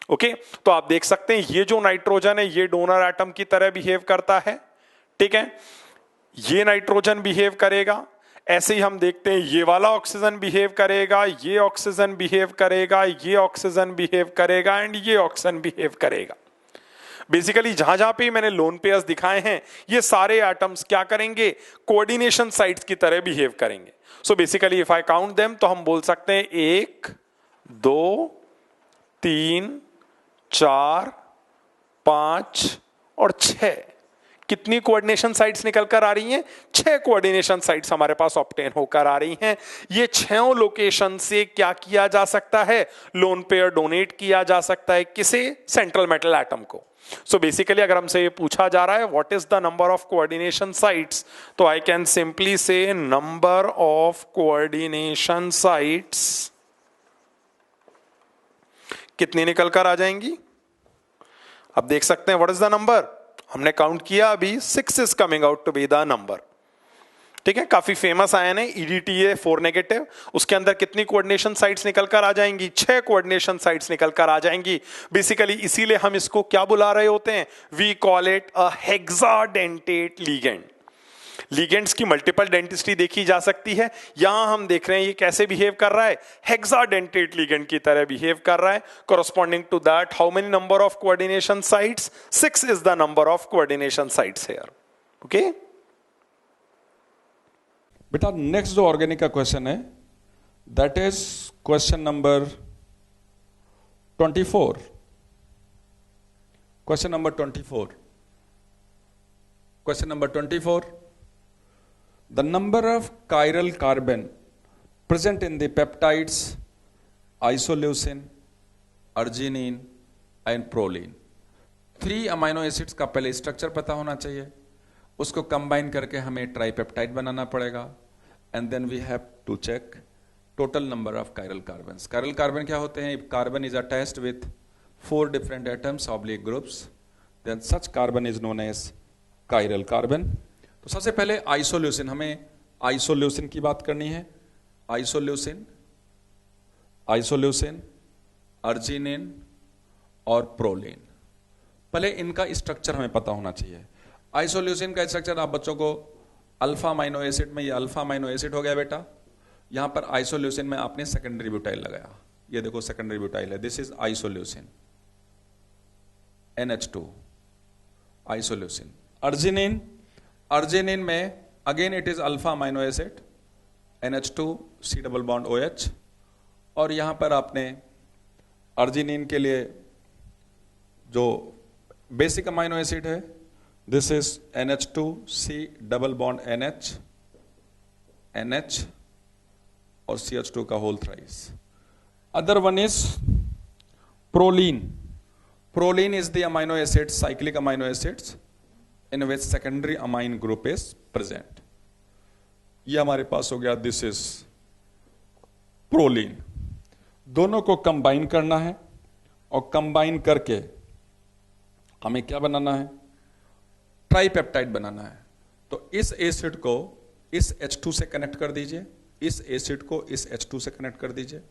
Okay, तो आप देख सकते हैं ये जो नाइट्रोजन है ये डोनर एटम की तरह बिहेव करता है, ठीक है, ये नाइट्रोजन बिहेव करेगा, ऐसे ही हम देखते हैं ये वाला ऑक्सीजन बिहेव करेगा, ये ऑक्सीजन बिहेव करेगा, ये ऑक्सीजन बिहेव करेगा एंड ये ऑक्सीजन बिहेव करेगा। बेसिकली जहां जहां पे मैंने लोन पेयर्स दिखाए हैं ये सारे एटम्स क्या करेंगे? कोऑर्डिनेशन साइट्स की तरह बिहेव करेंगे। So basically if I count them तो हम बोल सकते हैं 1 2 3 4 5 और 6 कितनी कोऑर्डिनेशन साइट्स निकल कर आ रही हैं? 6 कोऑर्डिनेशन साइट्स हमारे पास ऑब्टेन होकर आ रही हैं। ये 6 लोकेशन से क्या किया जा सकता है? लोन पेयर डोनेट किया जा सकता है। किसे? सेंट्रल मेटल एटम को। सो बेसिकली अगर हमसे ये पूछा जा रहा है what is the number of coordination sites, तो I can simply say number of coordination sites कितनी निकल कर आ जाएंगी? अब देख सकते हैं व्हाट इज द नंबर, हमने काउंट किया अभी, 6 is coming out to be the number. ठीक है, काफी फेमस आयन है EDTA 4 नेगेटिव, उसके अंदर कितनी कोऑर्डिनेशन साइट्स निकल कर आ जाएंगी? 6 कोऑर्डिनेशन साइट्स निकल कर आ जाएंगी। बेसिकली इसीलिए हम इसको क्या बुला रहे होते हैं? We call it a hexadentate ligand. Ligands की मल्टीपल डेंटिसिटी देखी जा सकती है। यहां हम देख रहे हैं ये कैसे बिहेव कर रहा है? हेक्साडेंटेट लिगेंड की तरह बिहेव कर रहा है। Corresponding to that how many number of coordination sites? 6 is the number of coordination sites here. Okay बेटा, नेक्स्ट जो ऑर्गेनिक का क्वेश्चन है that is question number 24। Question number 24, question number 24, the number of chiral carbon present in the peptides isoleucine, arginine and proline। 3 amino acids का पहले structure पता होना चाहिए, उसको कंबाइन करके हमें ट्राइपेप्टाइड बनाना पड़ेगा, and then we have to check total number of chiral carbons। chiral carbon क्या होते हैं? Carbon is attached with 4 different atoms oblique groups, then such carbon is known as chiral carbon। तो सबसे पहले आइसोल्यूसिन, हमें isoleucine की बात करनी है। आइसोल्यूसिन, आइसोल्यूसिन, अर्जिनिन और प्रोलिन, पहले इनका स्ट्रक्चर हमें पता होना चाहिए। आइसोल्यूसिन का स्ट्रक्चर आप बच्चों को अल्फा अमाइनो एसिड में, ये अल्फा अमाइनो एसिड हो गया बेटा, यहां पर आइसोल्यूसिन में आपने सेकेंडरी ब्यूटाइल लगाया, ये देखो सेकेंडरी ब्यूटाइल है, this is isoleucine, NH2 isoleucine. Arginine, arginine में again it is alpha amino acid, NH2 C double bond OH, और यहां पर आपने अर्जिनिन के लिए जो बेसिक अमाइनो एसिड है this is NH2 C double bond NH और CH2 का whole thrice. Other one is proline. Proline is the amino acid, cyclic amino acids in which secondary amine group is present। ये हमारे पास हो गया, this is proline. दोनों को combine करना है और कंबाइन करके हमें क्या बनाना है? ट्राइपेप्टाइड बनाना है। तो इस एसिड को इस H2 से कनेक्ट कर दीजिए, इस एसिड को इस H2 से कनेक्ट कर दीजिए।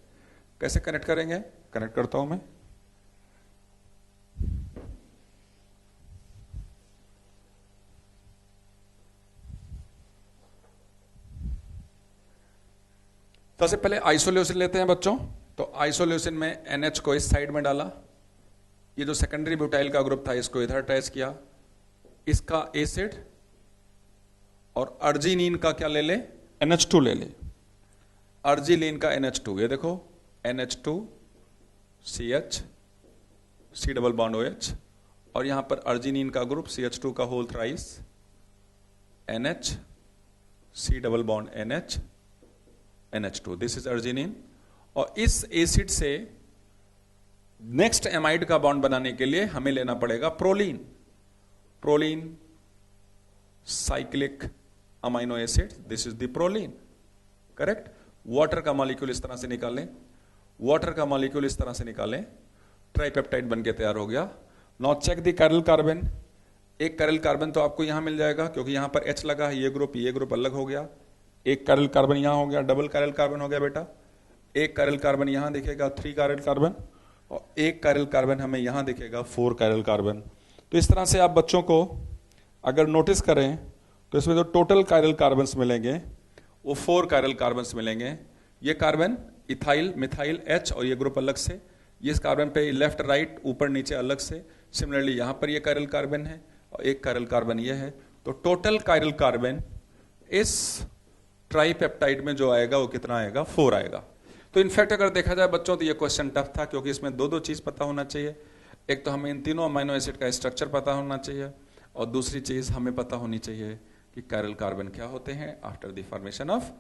कैसे कनेक्ट करेंगे? कनेक्ट करता हूं मैं। सबसे पहले आइसोल्यूसिन लेते हैं बच्चों। तो आइसोल्यूसिन में NH को इस साइड में डाला, ये जो सेकेंडरी ब्यूटाइल का ग्रुप था इसको इधर अटैच किया, इसका एसिड, और अर्जिनिन का क्या ले ले? NH2 ले ले। अर्जिलिन का NH2, ये देखो NH2 CH C double bond OH, और यहां पर अर्जिनिन का ग्रुप CH2 का whole thrice NH C double bond NH2, this is arginine. और इस एसिड से नेक्स्ट एमाइड का बॉन्ड बनाने के लिए हमें लेना पड़ेगा proline. Proline cyclic amino acid, this is the proline, correct. Water का मॉलिक्यूल इस तरह से निकालें, वाटर का मॉलिक्यूल इस तरह से निकालें, ट्राइपेप्टाइड बन के तैयार हो गया। Now check the chiral carbon. एक chiral कार्बन तो आपको यहां मिल जाएगा क्योंकि यहां पर H लगा है, ये ग्रुप अलग हो गया। एक chiral कार्बन यहां हो गया, डबल chiral कार्बन हो गया बेटा। एक chiral कार्बन यहां दिखेगा 3 chiral कार्बन, और एक chiral कार्बन हमें यहां दिखेगा 4 chiral कार्बन। तो इस तरह से आप बच्चों को अगर नोटिस करें तो इसमें जो टोटल chiral कार्बन्स मिलेंगे वो 4 chiral कार्बन्स मिलेंगे। ये कार्बन इथाइल, मिथाइल, H, और ये ग्रुप अलग से, ये इस कार्बन पे लेफ्ट राइट ऊपर नीचे अलग से। सिमिलरली यहां पर ये chiral कार्बन है और एक chiral कार्बन ये है। तो टोटल chiral कार्बन इस ट्राइपेप्टाइड में जो आएगा वो कितना आएगा? 4 आएगा। तो इनफैक्ट अगर देखा जाए बच्चों तो ये क्वेश्चन टफ था क्योंकि इसमें दो चीज पता होना चाहिए। एक तो हमें इन तीनों अमाइनो एसिड का स्ट्रक्चर पता होना चाहिए, और दूसरी चीज हमें पता होनी चाहिए कि कायरल कार्बन क्या होते हैं after the formation of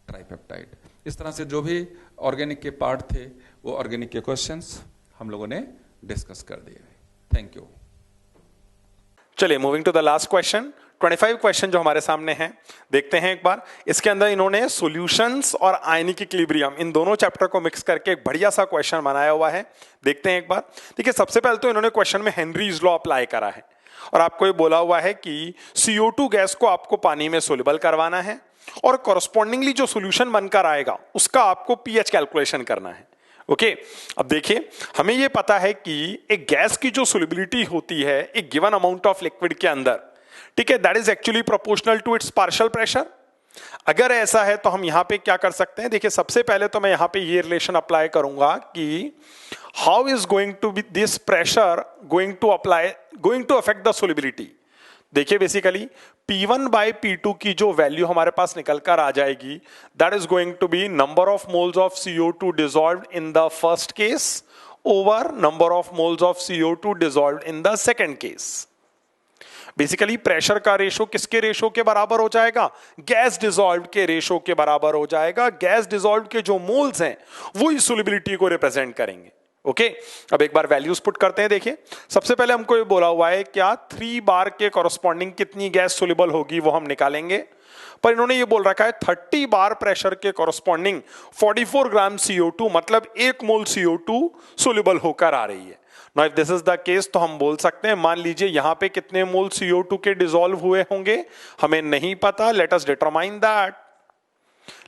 tripeptide. इस तरह से जो भी ऑर्गेनिक के पार्ट थे वो ऑर्गेनिक के क्वेश्चंस हम लोगों ने डिस्कस कर दिए। Thank you. चलिए moving to the last question. 25 question जो हमारे सामने हैं, देखते हैं एक बार। इसके अंदर इन्होंने सॉल्यूशंस और आयनिक इक्विलिब्रियम इन दोनों चैप्टर को मिक्स करके एक बढ़िया सा क्वेश्चन बनाया हुआ है। देखते हैं एक बार। देखिए सबसे पहले तो इन्होंने क्वेश्चन में हेनरीज लॉ अप्लाई करा है और आपको ये बोला हुआ है कि CO2 गैस को आपको पानी में सोल्यूबल करवाना है और कॉरस्पॉन्डिंगली जो सॉल्यूशन बनकर आएगा उसका आपको पीएच कैलकुलेशन करना है। ओके अब देखिए हमें यह पता है कि एक गैस की जो सोल्युबिलिटी होती है एक गिवन अमाउंट ऑफ लिक्विड के अंदर, ठीक है, that is actually proportional to its partial pressure. अगर ऐसा है तो हम यहां पे क्या कर सकते हैं, देखिए सबसे पहले तो मैं यहां पे ये रिलेशन अप्लाई करूंगा कि how is going to be this pressure going to affect the solubility. देखिए बेसिकली P1 बाय P2 की जो वैल्यू हमारे पास निकल कर आ जाएगी, that is going to be number of moles of CO2 dissolved in the first case over number of moles of CO2 dissolved in the second case. Basically pressure का ratio किसके ratio के बराबर हो जाएगा, गैस डिसॉल्व्ड के ratio के बराबर हो जाएगा। गैस डिसॉल्व्ड के जो मोल्स हैं वो इस सोल्युबिलिटी को रिप्रेजेंट करेंगे। ओके अब एक बार वैल्यूज पुट करते हैं। देखिए सबसे पहले हमको ये बोला हुआ है क्या 3 बार के कॉरस्पॉन्डिंग कितनी गैस सोल्यूबल होगी वो हम निकालेंगे, पर इन्होंने ये बोल रखा है 30 बार प्रेशर के कॉरस्पॉन्डिंग 44 ग्राम CO2 मतलब 1 मोल CO2 सोल्यूबल होकर आ रही है। Now if this is the case तो हम बोल सकते हैं, मान लीजिए यहां पे कितने मोल CO2 के डिसॉल्व हुए होंगे हमें नहीं पता, लेट अस डिटरमाइन दैट।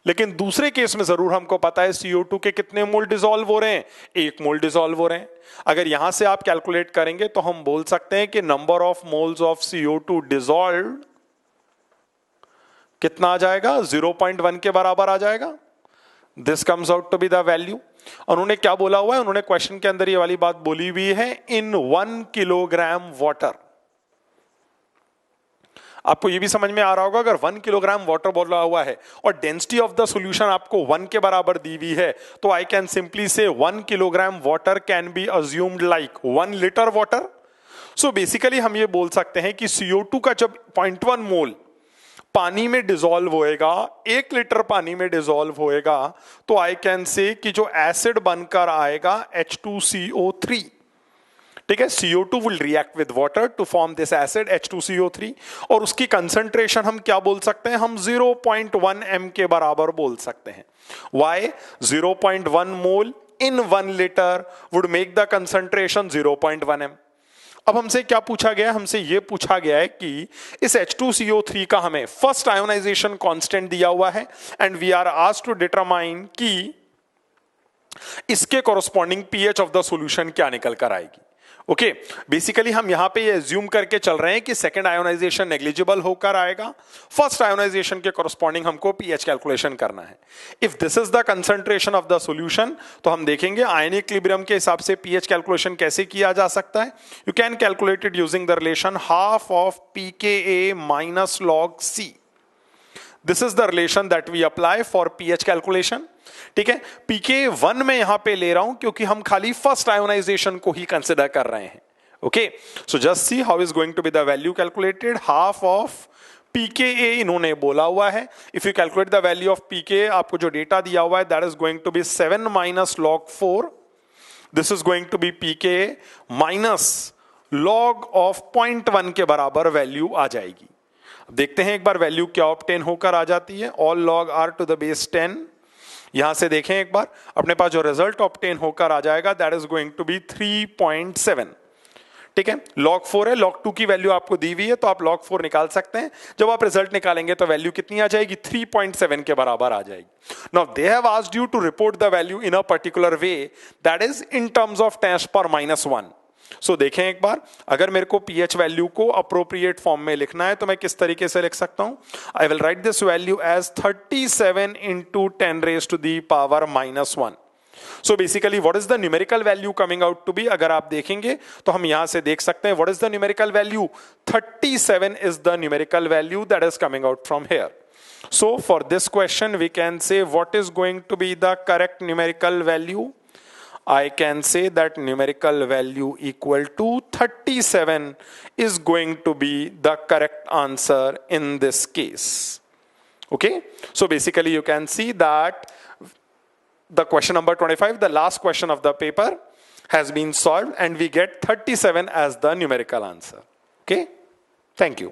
लेकिन दूसरे केस में जरूर हमको पता है CO2 के कितने मोल डिसॉल्व हो रहे हैं, 1 मोल डिसॉल्व हो रहे हैं। अगर यहां से आप कैलकुलेट करेंगे तो हम बोल सकते हैं कि number of moles of CO2 dissolve कितना आ जाएगा, 0.1 के बराबर आ जाएगा। This comes out to be the value. उन्होंने क्या बोला हुआ है, उन्होंने क्वेश्चन के अंदर ये वाली बात बोली हुई है, इन 1 किलोग्राम वाटर। आपको ये भी समझ में आ रहा होगा अगर 1 किलोग्राम वाटर बोला हुआ है और डेंसिटी ऑफ द सॉल्यूशन आपको 1 के बराबर दी हुई है, तो आई कैन सिंपली से 1 kilogram water can be assumed like 1 litre water. So basically हम ये बोल सकते हैं कि CO2 का जब 0.1 मोल पानी में डिसॉल्व होएगा, 1 लीटर पानी में डिसॉल्व होएगा, तो आई कैन से कि जो एसिड बनकर आएगा H2CO3, ठीक है, CO2 will react with water to form this acid H2CO3 और उसकी कंसंट्रेशन हम क्या बोल सकते हैं, हम 0.1 m के बराबर बोल सकते हैं। Why? 0.1 mole in 1 litre would make the concentration 0.1 m। अब हमसे क्या पूछा गया है, हमसे यह पूछा गया है कि इस H2CO3 का हमें फर्स्ट आयोनाइजेशन कांस्टेंट दिया हुआ है and we are asked to determine कि इसके corresponding pH of the solution क्या निकल कर आएगी। ओके बेसिकली हम यहां पे ये अज्यूम करके चल रहे हैं कि सेकंड आयोनाइजेशन नेग्लिजिबल होकर आएगा, फर्स्ट आयोनाइजेशन के कॉरस्पॉन्डिंग हमको पीएच कैलकुलेशन करना है। If this is the concentration of the solution तो हम देखेंगे आयनिक इक्विलिब्रियम के हिसाब से पीएच कैलकुलेशन कैसे किया जा सकता है। You can calculate it using the relation half of pKa minus log C। This is the relation that we apply for pH calculation. ठीक है, pK1 में यहां पे ले रहा हूं क्योंकि हम खाली फर्स्ट आयोनाइजेशन को ही कंसिडर कर रहे हैं। Okay so just see how is going to be the value calculated. Half of pKa इन्होंने बोला हुआ है, if you calculate the value of pKa आपको जो डेटा दिया हुआ है that is going to be 7 minus log 4। This is going to be pKa minus log of 0.1 के बराबर वैल्यू आ जाएगी। देखते हैं एक बार वैल्यू क्या ऑब्टेन होकर आ जाती है। All log r to the base 10। यहां से देखें एक बार अपने पास जो रिजल्ट ऑब्टेन होकर आ जाएगा that is going to be 3.7। ठीक है, log 4 है, log 2 की वैल्यू आपको दी हुई है तो आप log 4 निकाल सकते हैं। जब आप रिजल्ट निकालेंगे तो वैल्यू कितनी आ जाएगी, 3.7 के बराबर आ जाएगी। Now they have asked you to report the value in a particular way that is in terms of 10⁻⁻1। So देखें एक बार, अगर मेरे को pH वैल्यू को अप्रोप्रिएट फॉर्म में लिखना है तो मैं किस तरीके से लिख सकता हूं, I will write this value as 37 into 10 raised to the power -1। So basically what is the numerical value coming out to be, अगर आप देखेंगे तो हम यहां से देख सकते हैं what is the numerical value, 37 is the numerical value that is coming out from here. So for this question we can say what is going to be the correct numerical value. I can say that numerical value equal to 37 is going to be the correct answer in this case. Okay, so basically you can see that the question number 25, the last question of the paper, has been solved and we get 37 as the numerical answer. Okay, thank you.